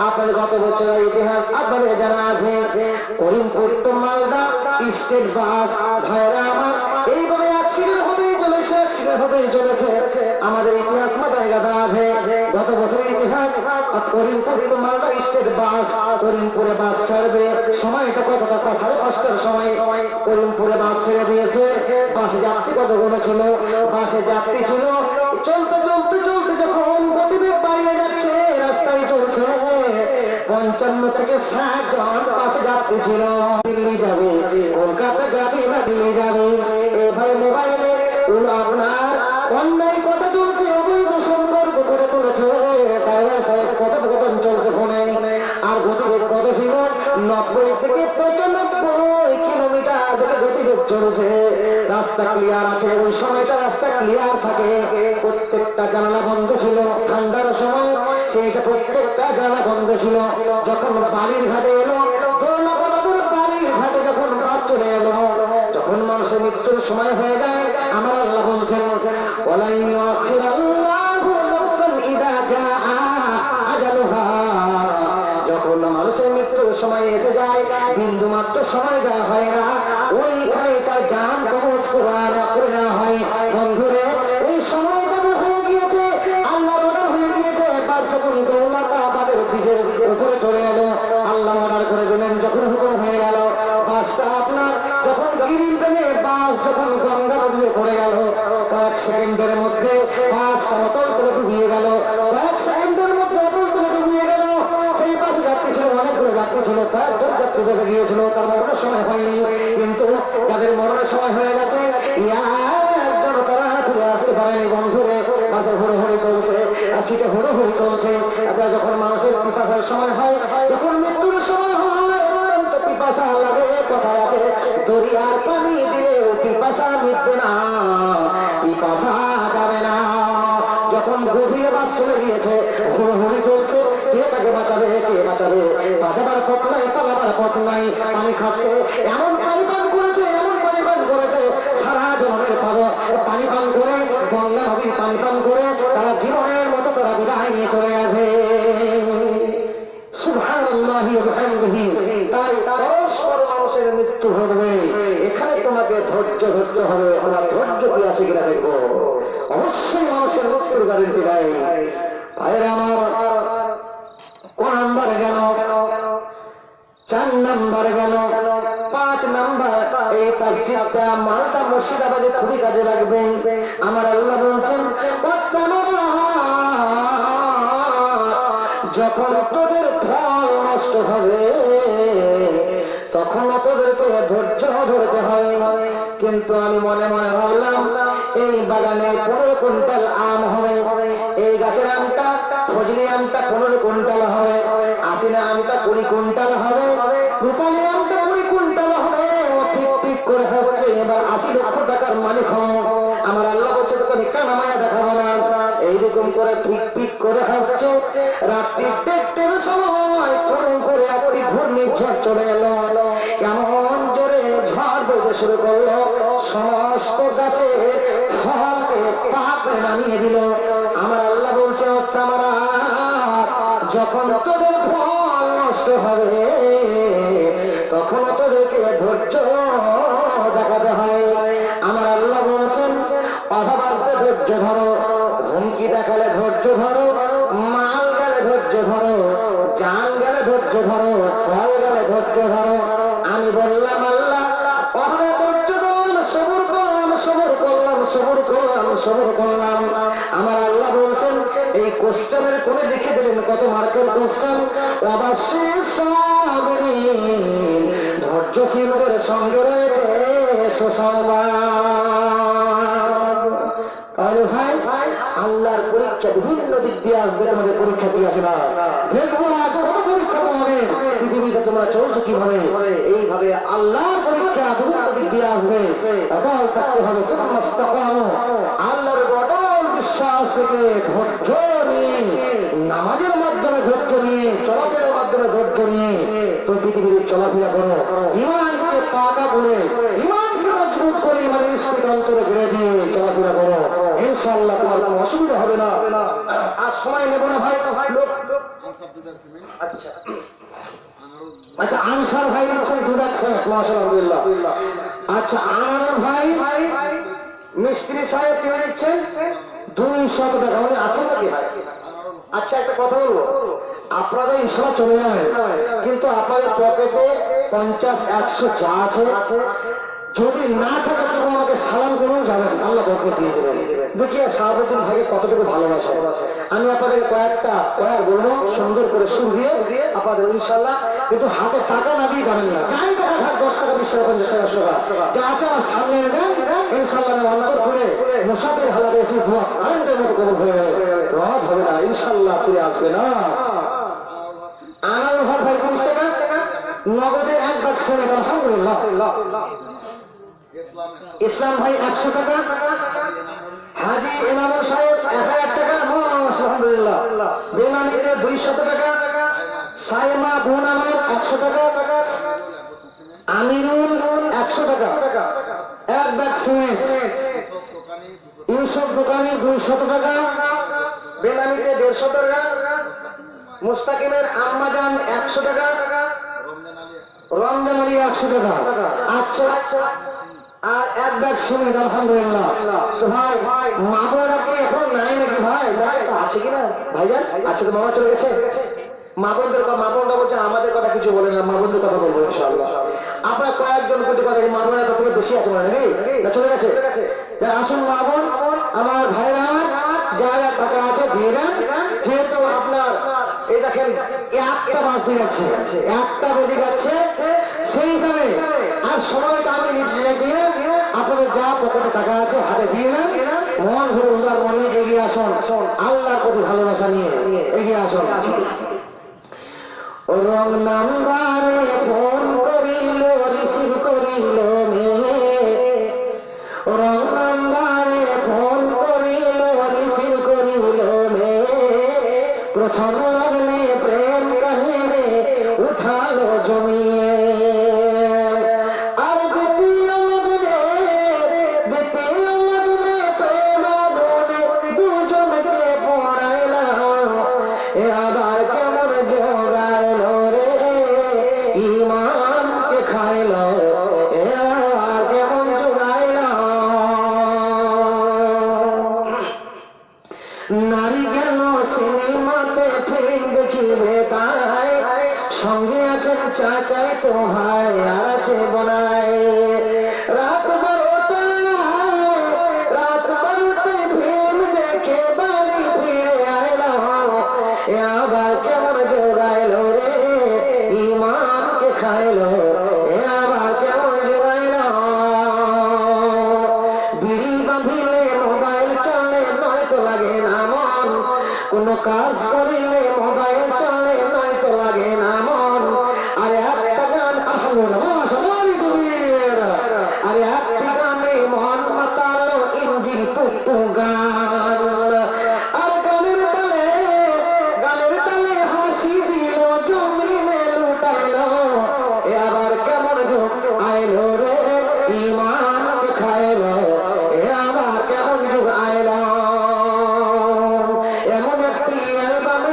আপনাদের গত বছরের ইতিহাস আপনাদের জানা আছে। Karimpur to Malda state bus ভাইরা আমার এইভাবে অ্যাক্সিডেন্ট হতেই চলেছে, অ্যাক্সিডেন্ট হতেই চলেছে। আমাদের ইতিহাস মাথায় গাঁথা আছে। গত বছরের ইতিহাস, Karimpur to Malda state bus, করিমপুরে বাস ছাড়বে, সময়টা কতটা? 5:30টার সময় করিমপুরে বাস ছেড়ে দিয়েছে। বাসে যাত্রী কতগুলো ছিল? বাসে যাত্রী ছিল চলতে চলতে চলতে যখন গতিবেগ বাড়িয়ে যাচ্ছে, রাস্তায় চলছে 55 থেকে 60 জন বাসে যাত্রী ছিল। দিল্লি যাবে, কলকাতা যাবে না দিল্লি যাবে, এভাবে মোবাইলে আপনার অন্যায় কথা চলছে, অবৈধ সম্পর্ক করে তুলেছে, কথোপকথন চলছে ফোনে। আর গতিবেগ কত ছিল? 90 থেকে 95 কিলোমিটার থেকে গতিবেগ চলছে। রাস্তা ক্লিয়ার আছে, ওই সময়টা রাস্তা ক্লিয়ার থাকে। প্রত্যেকটা জানালা বন্ধ ছিল, ঠান্ডার সময় সেই প্রত্যেকটা জানালা বন্ধ ছিল। যখন বালির ঘাটে এলো, দৌলতাবাদের বালির ঘাটে যখন বাস চলে এলো, যখন মানুষের মৃত্যুর সময় হয়ে যায়, আমার আল্লাহ বলছেন ওয়ালা ইউআখিরুল্লাহু নাফসান ইযা জাআ আজালুহা। যখন মানুষের মৃত্যুর সময় এসে যায়, বিন্দু মাত্র সময় দেওয়া হয় না, ওইখানে তার জান কবজ করে নেওয়া হয়। বন্ধুরে, ওই সময় যখন হয়ে গিয়েছে, আল্লাহ অর্ডার হয়ে গিয়েছে, বাস যখন দৌলতাবাদের বীজের উপরে চলে এলো, আল্লাহ অর্ডার করে দিলেন, যখন হুকুম হয়ে গেল, বাসটা আপনার যখন গিরিল ভেঙে বাস যখন গঙ্গা নদীতে পড়ে গেল, কয়েক সেকেন্ডের মধ্যে বাস অতল করে ডুবিয়ে গেল, কয়েক সেকেন্ডের মধ্যে অতল করে ডুবিয়ে গেল। সেই বাসে যাত্রী ছিল, অনেকগুলো যাত্রী ছিল, কয়েকজন যাত্রী বেঁধে গিয়েছিল, তার মরণের সময় হয়নি। কিন্তু যাদের মরণের সময় হয়ে গেছে, একজন তারা ফিরে আসতে পারেনি। বন্ধুরে, বাসে হুড়োহুড়ি চলছে, সিটে হুড়োহুড়ি চলছে। যখন মানুষের পিপাসার সময় হয়, যখন মৃত্যুর সময় হয়, পিপাসা লাগে, কথা আছে, দরিয়ার পানি দিলেও পিপাসা মিটবে না, পিপাসা যাবে না। যখন গভীরে বাস চলে গিয়েছে, হুড়োহুড়ি চলছে, কে তাকে বাঁচাবে, কে বাঁচাবে? বাঁচাবার পথ নাই, পালাবার পথ নাই। পানি খাচ্ছে, এমন পানি পান করেছে, এমন পানি পান করেছে, সারা জীবনের পানি পান করে, গঙ্গা নদীর পানি পান করে তারা জীবনের মতো তারা বিদায় নিয়ে চলে গেছে। সুবহানাল্লাহি ওয়া বিহামদিহি। তাই পরস্পর মানুষের মৃত্যু ঘটবে, এখানে তোমাকে ধৈর্য ধরতে হবে। আমরা ধৈর্য কি আছে কিনা দেখবো। অবশ্যই মানুষের মৃত্যুর গ্যারান্টি দেয়। ভাইরা আমার, কোন নাম্বার গেল? 4 নাম্বার গেল। 5 নাম্বার, এই তাফসীরটা মালদা মুর্শিদাবাদে খুবই কাজে লাগবে। আমার আল্লাহ বলছেন যখন তোদের ফল নষ্ট হবে, তখন তোদেরকে ধৈর্য ধরতে হবে। কিন্তু আমি মনে মনে ভাবলাম, এই বাগানে 15 কুইন্টাল আম হবে, এই গাছের আমটা, ফজলি আমটা 15 কুইন্টাল হবে, আচিনা আমটা 20 কুইন্টাল হবে, রূপালী আমটা 20 কুইন্টাল হবে। ও ঠিক ঠিক করে হচ্ছে, এবার 80 লক্ষ টাকার মালিক হব। আমার আল্লাহ বলছে তোকে নিকা নামায়া দেখাবো না। এইরকম করে পিক পিক করে হাসছে। রাত্রি 1:30টার সময় করুন করে একটি ঘূর্ণিঝড় চলে এলো। কেমন জোরে ঝড় বইতে শুরু করলো, সমস্ত গাছে ফলকে পাপড়ে নামিয়ে দিল। আমার আল্লাহ বলছে তামারা, যখন তোদের ফল নষ্ট হবে, তখন তোদেরকে ধৈর্য দেখাতে হয়। আমার আল্লাহ বলছেন অভাব আসতে ধৈর্য ধরো, হুমকি দেখালে ধৈর্য ধরো, মাল গেলে ধৈর্য ধরো, জান গেলে ধৈর্য ধৈর্য ধরো, ফল গেলে ধৈর্য ধরো। আমি বললাম আল্লাহ অহরা ধৈর্য ধরলাম, সবর করলাম, সবর করলাম, সবর করলাম, সবর করলাম। আমার আল্লাহ বলছেন এই কোশ্চেনের কোণে লিখে দেবেন কত মার্কের কোশ্চেন, অবশ্যই সাবিরিন, ধৈর্যশীলদের সঙ্গে রয়েছে সুসংবাদ। তাহলে ভাই আল্লাহর পরীক্ষা বিভিন্ন দিক দিয়ে আসবে, তোমাদের পরীক্ষা দিয়ে আসে না। দেখবো আজ কত পরীক্ষা তোমাদের, পৃথিবীতে তোমরা চলছো কিভাবে, এইভাবে আল্লাহর পরীক্ষা বিভিন্ন দিক দিয়ে আসবে। অটল থাকতে হবে, আল্লাহর অটল বিশ্বাস থেকে ধৈর্য নিয়ে, নামাজের মাধ্যমে ধৈর্য নিয়ে, চলাফেরার মাধ্যমে ধৈর্য নিয়ে তুমি পৃথিবীতে চলাফেরা করো। ইমানকে পাকা করে, ইমানকে মজবুত করে, ইমানের স্পিড অন্তরে ঘিরে দিয়ে চলাফেরা করো, ইনশাআল্লাহ তোমার কোনো অসুবিধা হবে না। আর সময় নেব না ভাই। আচ্ছা আচ্ছা, আনসার ভাই দিচ্ছেন 2 লাখ, মাশাআল্লাহ। আচ্ছা, আনার ভাই মিস্ত্রি সাহেব কি দিচ্ছেন 200 টাকা, মানে আছে নাকি? আচ্ছা, একটা কথা বলবো, আপনারা ইনশাআল্লাহ চলে যাবেন, কিন্তু আপনাদের পকেটে 50, 100 যা আছে, যদি না থাকে তখন আমাকে সালাম করেও যাবেন, আল্লাহ বরকত দিয়ে দেবেন। দেখিয়ে শাহাবুদ্দিন ভাইকে কতটুকু ভালোবাসে। আমি আপনাদেরকে কয়েক বলবো সুন্দর করে সুর দিয়ে আপনাদের ইনশাআল্লাহ, কিন্তু হাতে টাকা না দিয়ে যাবেন না। যাই টাকা থাক, 10 টাকা, 20 টাকা, 50 টাকা, 100 টাকা যা আছে আমার সামনে এনে দেন, ইনশাআল্লাহ আমি অন্তর খুলে মুসাফির হালাতে এসে দোয়া কারেন্টের মতো কবুল হয়ে যাবে, রদ হবে না, ইনশাআল্লাহ ফিরে আসবে না। আনার ভাই 20 টাকা নগদে 1 লাখ সেনেট, আলহামদুলিল্লাহ। ইসলাম ভাই 100 টাকা, হাজি এনামুল সাহেব 1000 টাকা, আলহামদুলিল্লাহ। বেনামিতে 200 টাকা, সাইমা বোন আমার 100 টাকা, আমিরুল 100 টাকা, 1 ব্যাগ সিমেন্ট, ইউসুফ দোকানি 200 টাকা, বেনামিতে 150 টাকা, মুস্তাকিমের আম্মাজান 100 টাকা, রমজান আলী 100 টাকা। আচ্ছা, আর 1 ব্যাগ সিমেন্ট, আলহামদুলিল্লাহ। তো ভাই মা বোনেরা কি এখন নাই নাকি ভাই? আছে কিনা ভাইজান? আছে তো, মামা চলে গেছে। মা বোনরা বলছে আমাদের কথা কিছু বলে না, মা বোনদের কথা বলবো ইনশাআল্লাহ। আপনার কয়েকজন কোটি কথা, মা বোনের কথা থেকে বেশি আছে মানে না, চলে গেছে। আসুন মা বোন আমার, ভাইরা আমার, যা যা টাকা আছে দিয়ে দেন, যেহেতু আপনার এই দেখেন 1টা বাজতে যাচ্ছে, 1টা বেজে যাচ্ছে, সেই হিসাবে আর সময়টা আমি নিতে চাইছি, আপনাদের যা পকেটে টাকা আছে হাতে দিয়ে দেন, মন ভরে উদার মনে এগিয়ে আসুন, আল্লাহর প্রতি ভালোবাসা নিয়ে এগিয়ে আসুন। রং নাম্বারে ফোন করিল, রিসিভ করিল মেয়ে, রং নাম্বারে ফোন করিল, রিসিভ করিল মেয়ে, প্রথম লগ্নে প্রেম কাহিনী উঠালো জমিয়ে, আর দ্বিতীয় লগ্নে প্রেম আগুনে দুজনকে পড়াইলাম, এ আবার কেমন জোগাইল রে, ইমানকে খাইল, এ আবার কেমন জোগাইল। নারী গেল সিনেমাতে ফিল্ম দেখিবে তাই, সঙ্গে আছেন চাচাই তো ভাই, আর আছে বোনাই, রাত 12টায় ফিল্ম দেখে বাড়ি ফিরে আইলাম, এ আবার কেমন জোগাইল রে, ইমানকে খাইল, এ আবার কেমন জোগাইল। বিড়ি বাঁধিলে মোবাইল চলে, নয়তো লাগে না মন, কোন কাজ করিলে মোবাইল চলে, নয়তো লাগে না মন। আরে একটা গান, আরে একটি গানে মন মাতালো, ইঞ্জিন পুটু গান, আর গানের তালে হাসি দিল, জমিনে লুটাইল, এ আবার কেমন যুগ আইল রে, ইমানকে খাইল, এ আবার কেমন যুগ আইল। এমন একটি অ্যালবামে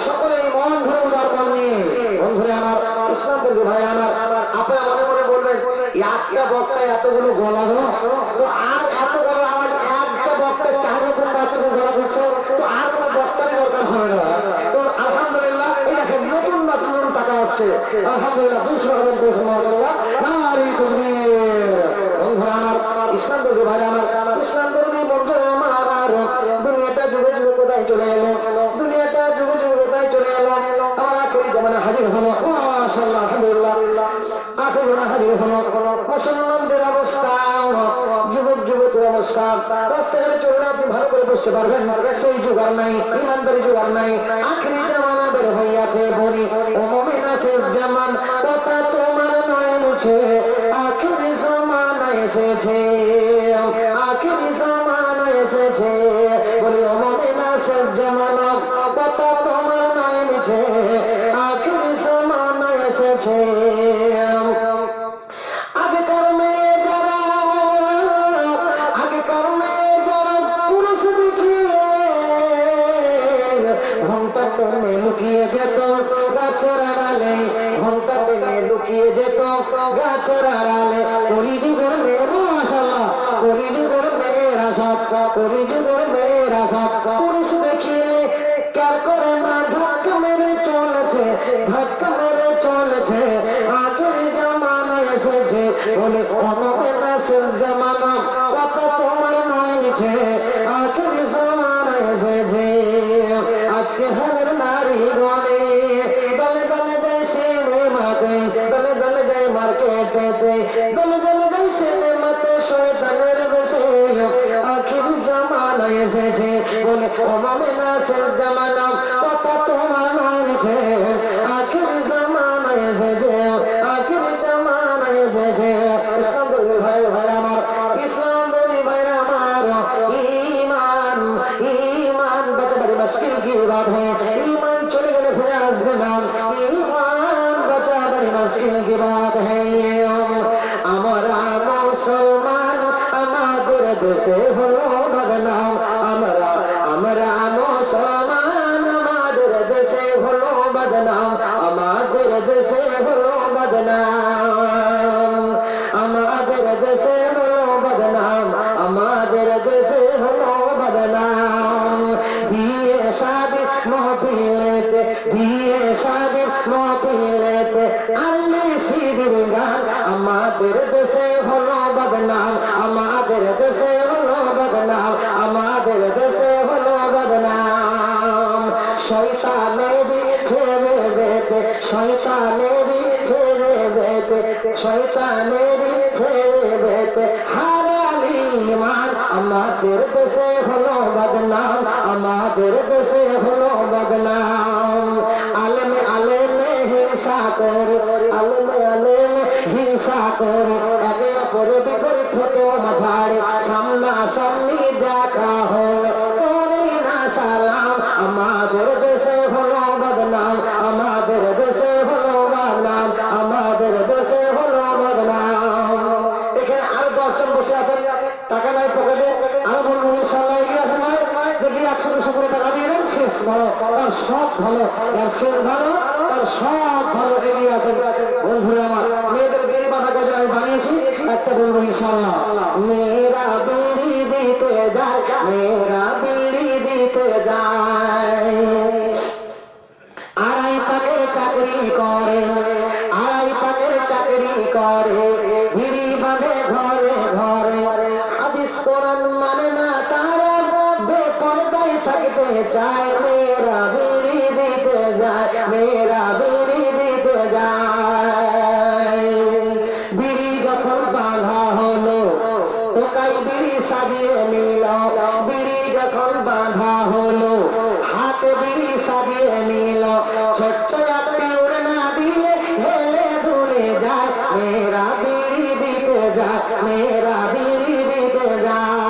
সকলেই মন ধরে উদার মন নিয়ে বন্ধুরে আমার ইসলাম বলতে ভাই আমার আপনারা মনে মনে বলবেন একটা বক্তায় এতগুলো গলা গো, তো আর এত বড় আওয়াজ একটা বক্তায় 4 রকম বাচ্চাদের গলা করছে, তো আর কোনো বক্তারই দরকার হয় না। তো আলহামদুলিল্লাহ এই দেখেন নতুন নতুন টাকা আসছে আলহামদুলিল্লাহ 200 হাজার পয়সা মাশাআল্লাহ নারী তকবীর। বন্ধুরা আমার ইসলাম বলতে ভাই আমার ইসলাম বলতে বন্ধুরা আমার দুনিয়াটা যুগে যুগে কোথায় চলে এলো, দুনিয়াটা যুগে যুগে কোথায় চলে এলো, আমার আখেরি জামানা হাজির হলো মাশাআল্লাহ আলহামদুলিল্লাহ। আখেরি জামানা হাজির হলো, মুসলমানদের অবস্থা যুবক যুবকের অবস্থা রাস্তাঘাটে চললে আপনি ভালো করে বুঝতে পারবেন সেই যুগ আর নাই, ইমানদারি যুগ আর নাই। আখেরি জামানা বের হইয়াছে বলি ও মুমিন শেষ জামান কথা তোমার নয় মুছে, আখেরি জামানা এসেছে, আখেরি জামানা এসেছে বলি ও মুমিন শেষ জামানা কথা তোমার নয় মুছে, আখেরি জামানা এসেছে। আগেকার মেয়ে যারা আগেকার মেয়ে যারা পুরুষ দেখিয়ে ঘন্টা টেনে লুকিয়ে যেত গাছের আড়ালে, ঘন্টা টেনে লুকিয়ে যেত গাছের আড়ালে। কলিযুগের মেয়ে মাশাআল্লাহ, কলিযুগের মেয়েরা সব, কলিযুগের মেয়েরা সব পুরুষ দেখিয়ে কার করে না ধাক্কা মেরে চলেছে, ধাক্কা মেরে চলেছে। আগের জামানা এসেছে বলে অনুপেনা শেষ জামানা কথা তোমার নয় নিছে, আগের জামানা এসেছে। আজকে হালের নারী গনে দলে দলে যায় সিনেমাতে, দলে দলে যায় মার্কেটেতে, দলে দলে যায় সিনেমাতে শয়তানের বেশে। আখির জামানা এসেছে বলে অনুপেনা শেষ জামানা কথা তোমার নয় নিছে, আখির জামানা এসেছে, আখির জামানা এসেছে। ইসলাম বলি ভাই ভাই আমার, ইসলাম বলি ভাই আমার, ঈমান ঈমান বাঁচা বড় মুশকিল কি বাত है, ঈমান চলে গেলে ফিরে আসবে না, ঈমান বাঁচা বড় মুশকিল কি বাত है। আমরা মুসলমান আমাদের দেশে হলো বদনাম, আমরা আমরা মুসলমান আমাদের দেশে হলো বদনাম, আমাদের দেশে হলো বদনাম, আমাদের দেশে হলো বদনাম, আমাদের দেশে হলো বদনাম। বিয়ে শাদি মহফিলেতে, বিয়ে শাদি মহফিলেতে আল্লি সিদির গান, আমাদের দেশে হলো বদনাম, আমাদের দেশে হলো বদনাম, আমাদের দেশে হলো বদনাম। শয়তানেরই ফেরে বেতে, শয়তানেরই ফেরে বেতে, শয়তানেরই ফেরে বেতে হারালি ঈমান, আমাদের দেশে হলো বদনাম, আমাদের দেশে হলো বদনাম। আলেমে আলেমে হিংসা করে, আলেমে আলেমে হিংসা করে একে অপরের বিপরীত হতো মাঝারে, সামনা সামনি দেখা হলে করে না সালাম, আমাদের দেশে হলো বদনাম, আমাদের দেশে হলো বদনাম, আমাদের দেশে হলো বদনাম। এখানে আরো 10 জন বসে আছেন, টাকা নাই পকেটে, আরো বলবো ইনশাআল্লাহ এগিয়ে আসেন ভাই, দেখি 100-200 করে টাকা দিয়ে দেন, শেষ ভালো তার সব ভালো, তার শেষ ভালো তার সব ভালো, এগিয়ে আসেন বন্ধুরা আমার। মেয়েদের বিড়ি বাঁধা কাজে আমি বানিয়েছি, একটা বলবো ইনশাআল্লাহ। মেয়েরা বিড়ি দিতে যায়, মেয়েরা বিড়ি দিতে যায়, আড়াই পাকের চাকরি করে, আড়াই পাকের চাকরি করে, বিড়ি বাঁধে ঘরে ঘরে। হাদিস কোরআন মানে না তারা বেপরদায় থাকতে চায়, মেয়েরা বিড়ি দিতে যায়, মেয়েরা বিড়ি দিতে যায়। বিড়ি যখন বাঁধা হলো তোকাই বিড়ি সাজিয়ে নিল, বিড়ি যখন বাঁধা হলো হাতে বিড়ি সাজিয়ে নিল, ছোট্ট একটি উড়না দিয়ে হেলে দূরে যায়, মেয়েরা বিড়ি দিতে যায়, মেয়েরা বিড়ি দিতে যায়।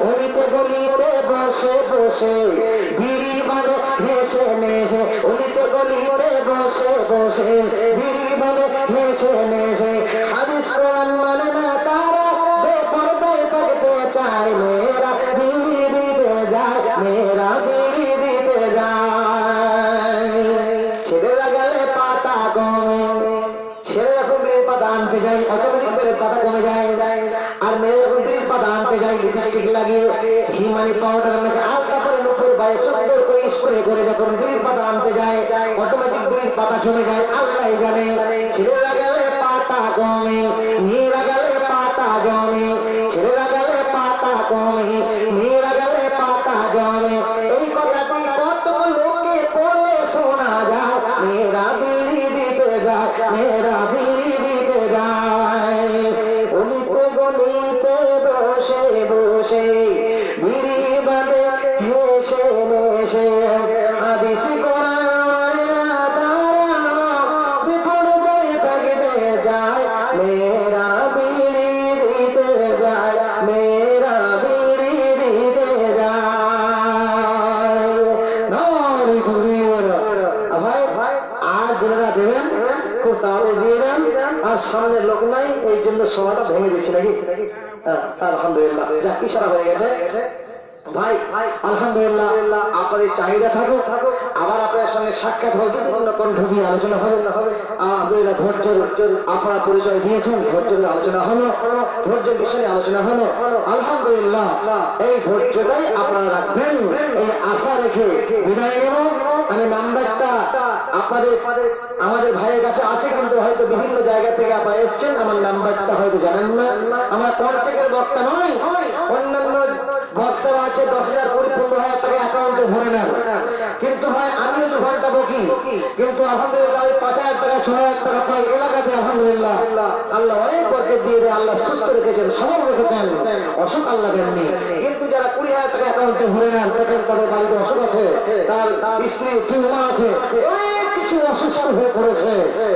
অলিতে গলিতে বসে বসে বিড়ি বাঁধে ঘেসে নেশে, অলিতে গলিতে বসে বসে বিড়ি বাঁধে ঘেসে নেশে। হাদিস কোরআন মানে না তারা বেপরদায় থাকতে চায়, মেয়েরা বিড়ি দিতে যায়, মেয়েরা বিড়ি দিতে যায়। পাতা কমে যায়। আর মেয়ে যখন বিড়ির পাতা আনতে যায় লিপস্টিক লাগিয়ে হিমানি পাউডার মেখে আর তারপরে মুখের বাইরে সুন্দর করে স্প্রে করে যখন বিড়ির পাতা আনতে যায় অটোমেটিক বিড়ির পাতা জমে যায় আল্লাহ জানে। ছেলেরা গেলে পাতা কমে, মেয়েরা গেলে পাতা জমে, ছেলেরা গেলে পাতা কমে, মেয়েরা গেলে পাতা জমে। এই কথাটি কত লোকে পড়লে শোনা যায়, মেয়েরা বিড়ি দিতে যায়, মেয়েরা বিড়ি দিতে যায়। গলিতে গলিতে বসে বসে বিড়ি বাঁধে হেসে হেসে হাদিস মেয়েরা বিড়ি দিতে যায়, মেয়েরা বিড়ি দিতে যায়। ভাই ভাই আর যারা দেবেন খুব তাহলে দিয়ে দেন। আর সামনে লোক নাই এই জন্য সময়টা ভেঙে দিচ্ছে নাকি। আলহামদুলিল্লাহ যা কি সারা হয়ে গেছে ভাই আলহামদুলিল্লাহ। আপনাদের চাহিদা থাকুক, আবার আপনাদের সঙ্গে সাক্ষাৎ হবে, বিভিন্ন কণ্ঠ দিয়ে আলোচনা হবে। আলহামদুলিল্লাহ ধৈর্যের আপনারা পরিচয় দিয়েছেন, ধৈর্যের আলোচনা হলো, ধৈর্যের বিষয়ে আলোচনা হলো। আলহামদুলিল্লাহ এই ধৈর্যটাই আপনারা রাখবেন এই আশা রেখে বিদায় নেব। আমি নাম্বারটা আপনাদের আমাদের ভাইয়ের কাছে আছে, কিন্তু হয়তো বিভিন্ন জায়গা থেকে আপনারা এসছেন, আমার নাম্বারটা হয়তো জানেন না। আমার কন্ট্যাক্টের বক্তা নয়, অন্যান্য বক্তারা আছে 10,000 15,000 টাকা অ্যাকাউন্টে ভরে নেন, কিন্তু ভাই আমিও 2 ঘন্টা বকি, কিন্তু আলহামদুলিল্লাহ ওই 5,000 টাকা 6,000 টাকা পাই এলাকাতে। আলহামদুলিল্লাহ আল্লাহ অনেক বরকত দিয়ে দেয়, আল্লাহ সুস্থ রেখেছেন, সবল রেখেছেন, অসুখ আল্লাহ দেননি। কিন্তু যারা 20,000 টাকা অ্যাকাউন্টে ভরে নেন, দেখেন তাদের বাড়িতে অসুখ আছে, তার স্ত্রী টিউমার আছে, অনেক কিছু অসুস্থ হয়ে পড়েছে।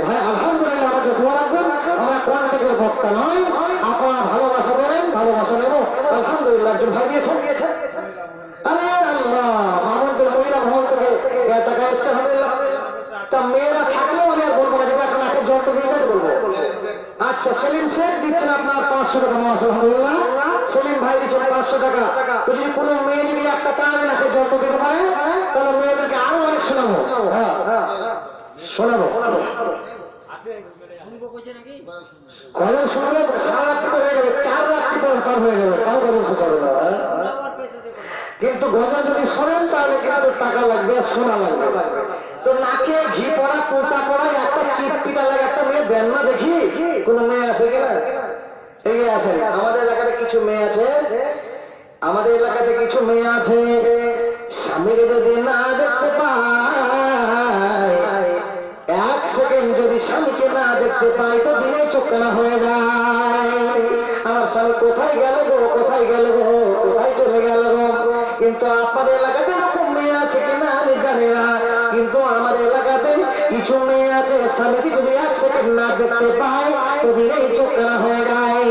ভাই আলহামদুলিল্লাহ আমাকে দোয়া রাখবেন। আমরা কন্ট্যাক্টের বক্তা নয়, আপনারা ভালোবাসা দেবেন, ভালোবাসা নেব। আলহামদুলিল্লাহ একজন ভাই দিয়েছেন। আরে আল্লাহ আমাদের মহিলা ভবন থেকে টাকা এসছে আলহামদুলিল্লাহ। তা মেয়েরা থাকলেও আমি আর বলবো না, যেটা একটা নাকের জল টুকিয়ে গেলে বলবো। আচ্ছা সেলিম শেখ দিচ্ছেন আপনার 500 টাকা মাস। আলহামদুলিল্লাহ সেলিম ভাই দিচ্ছেন 500 টাকা। তো যদি কোনো মেয়ে যদি একটা টানে নাকের জল টুকিতে পারে তাহলে মেয়েদেরকে আরো অনেক শোনাবো। হ্যাঁ শোনাবো কজন শুনবে, সারা রাত্রি হয়ে যাবে, 4 রাত্রি পার হয়ে যাবে, তাও কজন শোনাবে না। কিন্তু গজা যদি শোনেন তাহলে কিন্তু টাকা লাগবে, সোনা লাগবে। তো নাকে ঘি পড়া পোতা পড়া একটা চিটপিটা লাগে, একটা মেয়ে দেন না দেখি। কোন মেয়ে আছে কিনা এগিয়ে আসেন। আমাদের এলাকাতে কিছু মেয়ে আছে, আমাদের এলাকাতে কিছু মেয়ে আছে, স্বামীকে যদি না দেখতে পায়, 1 সেকেন্ড যদি স্বামীকে না দেখতে পাই তো দিনে চোখকানা হয়ে যায়। আমার স্বামী কোথায় গেল গো, কোথায় গেল গো, কোথায় চলে গেল গো। কিন্তু আপনাদের এলাকাতে এরকম মেয়ে আছে কিনা আমি জানি না, কিন্তু আমাদের এলাকাতে কিছু মেয়ে আছে স্বামীকে যদি 1 সেকেন্ড না দেখতে পায় তো দিনেই চোখকানা হয়ে যায়।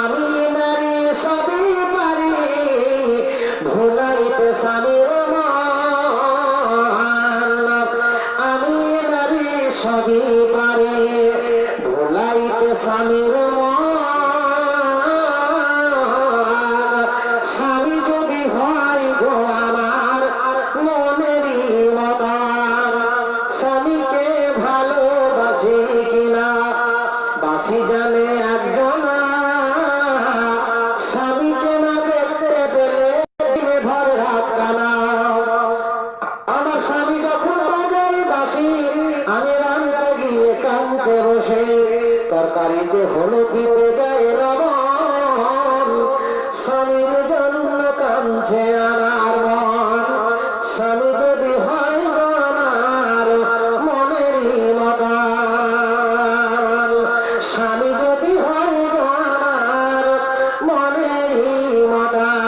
আমি নারী সবই পারি ভুলাইতে স্বামীর মান, আমি নারী সবই পারি ভুলাইতে স্বামীর মান। স্বামী যদি হয় গো আমার মনেরই মতান, স্বামীকে ভালোবাসি কিনা বাসি জানে একজন, স্বামীকে না দেখতে পেলে ধরে রাত কানা। আমার স্বামী যখন বাজারে বাসি আমি রান্না গিয়ে কানতে বসে, তরকারিতে হলুদ দিতে দেয় লবণ, স্বামীর জন্য কাঁদছে আমার মন। স্বামী যদি হয় আমার মনেরই মতান, স্বামী যদি হয় আমার মনেরই মতান।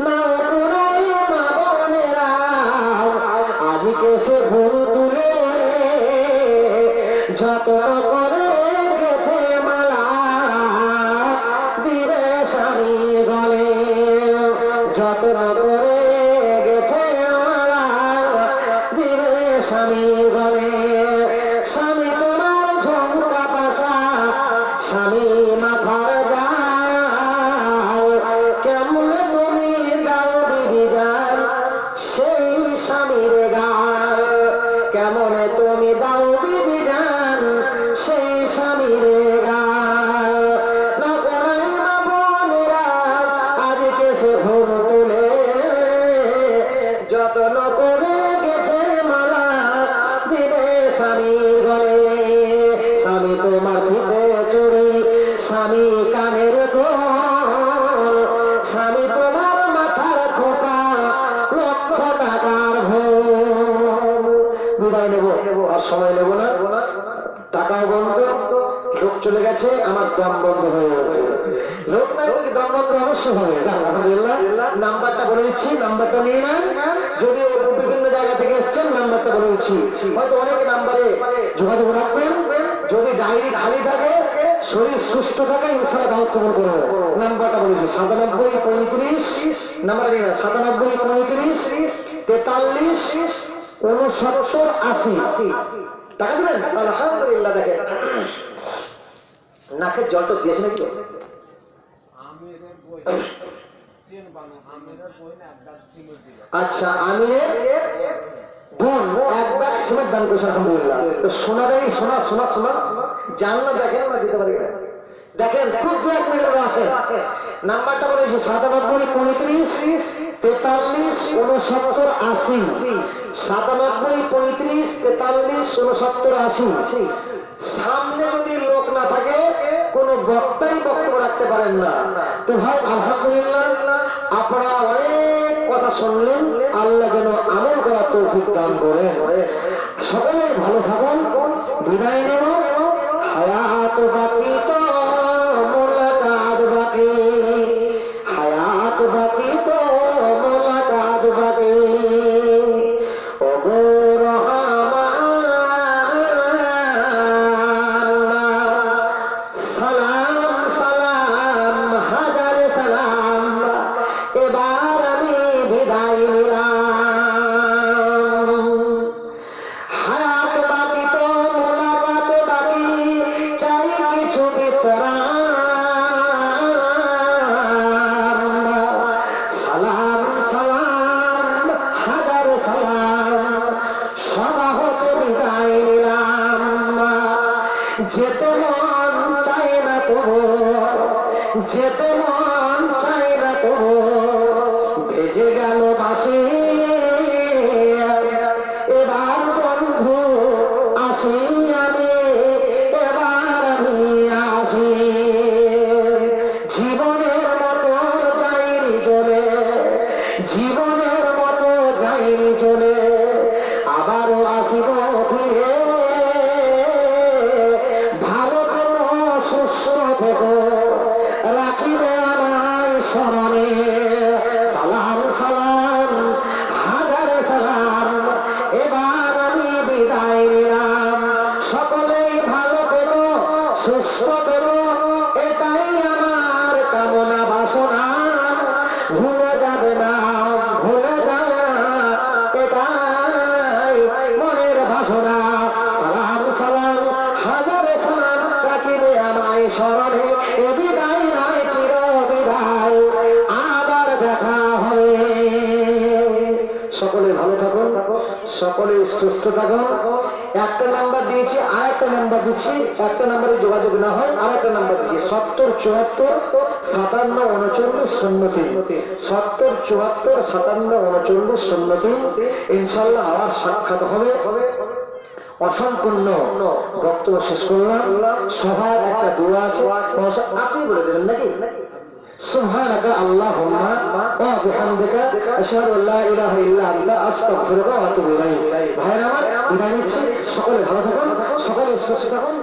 নাও কোরাই মা বোনেরা আজকে সে ফুল তুলে যত্ন করে গেথে মালা দিবে স্বামী গলে, যত্ন করে গেথে মালা দিবে স্বামী গলে। স্বামী তোমার ঝুমকা পাশা, স্বামী মাথার যায়, কেমনে তুমি দাও দিদি যান সেই স্বামীর গায়, কেমনে তুমি দাও দিদি যান সেই সে ফুল তুলে যত্ন করে গেঁথে মালা দিবে স্বামী গলে। স্বামী তোমার ফিতে চুড়ি, স্বামী কানের দোল, স্বামী তোমার মাথার খোপা, লক্ষ টাকার ভোল। বিদায় নেবো, আর সময় নেবো না, টাকাও বন্ধ, লোক চলে গেছে, আমার দম বন্ধ হয়ে গেছে। লোক নাই তো দম বন্ধ অবশ্যই হবে। আলহামদুলিল্লাহ, নাম্বারটা বলে দিচ্ছি, নাম্বারটা নিয়ে নেন। যদি বিভিন্ন জায়গা থেকে এসছেন, নাম্বারটা বলে দিচ্ছি। হয়তো অনেক নাম্বারে যোগাযোগ রাখবেন। যদি ডায়েরি খালি থাকে, শরীর সুস্থ থাকে, ইনশাআল্লাহ দাওয়াত কবুল করবো। নাম্বারটা বলে দিচ্ছি 9735, নাম্বার নিয়ে 9735 43 69 80। টাকা দেবেন? আলহামদুলিল্লাহ। দেখেন নাকের জলটা দিয়েছে নাকি? আচ্ছা, আমিরের বোন এক ব্যাগ সিমেন্ট দান করেছে আলহামদুলিল্লাহ। তো সোনা দেয়, সোনা সোনা সোনা জানলা দেখেন না, দিতে পারি না। দেখেন খুব দু এক মিনিট আছে। নাম্বারটা বলেছি 9735 43 69 80। 9735 43 69 80। সামনে যদি লোক না থাকে, কোন বক্তাই বক্তব্য রাখতে পারেন না। তো ভাই আলহামদুলিল্লাহ, আপনারা অনেক কথা শুনলেন। আল্লাহ যেন আমল করার তৌফিক দান করেন। সকলে ভালো থাকুন, বিদায় নেব। হায়াত বাকি তো মুলাকাত বাকি, হায়াত বাকি তো মুলাকাত বাকি। ও গো যেতে মন চায় না তবু, যেতে মন চায় না তবু, ভেজে গেল বাসে। এবার বন্ধু আসি আমি, এবার আমি আসি। জীবনের মতো যাইনি চলে, জীবনের মতো যাইনি চলে, আবারও আসিব ফিরে। রাখিবে আমায় স্মরণে। সালাম সালাম হাজারে সালাম, এবার আমি বিদায় নিলাম। সকলেই ভালো পেল, সুস্থ পেল, এটাই আমার কামনা বাসনা। ভুলে যাবে না, ভুলে যাবে না, এটাই মনের বাসনা। সালাম সালাম হাজারে সালাম, রাখিবে আমায় স্মরণে। এ বিদায় নয় চির বিদায়, আবার দেখা হবে। সকলে ভালো থাকুন, সকলে সুস্থ থাকুন। একটা নাম্বার দিয়েছি, আর একটা নাম্বার দিচ্ছি। একটা নাম্বারে যোগাযোগ না হয়, আর একটা নাম্বার দিচ্ছি 70 74 57 39 03। 70 74 57 39 03। ইনশাআল্লাহ আবার সাক্ষাৎ হবে। অসম্পূর্ণ বক্তব্য শেষ করলাম। সবার একটা দোয়া আছে, আপনি বলে দেবেন নাকি? সুবহানাকা আল্লাহুম্মা ওয়া বিহামদিকা আশহাদু আল্লা ইলাহা ইল্লা আনতা আস্তাগফিরুকা ওয়া আতুবু ইলাইক। ভাইরা আমার, বিদায় নিচ্ছি। সকলে ভালো থাকুন, সকলে সুস্থ থাকুন।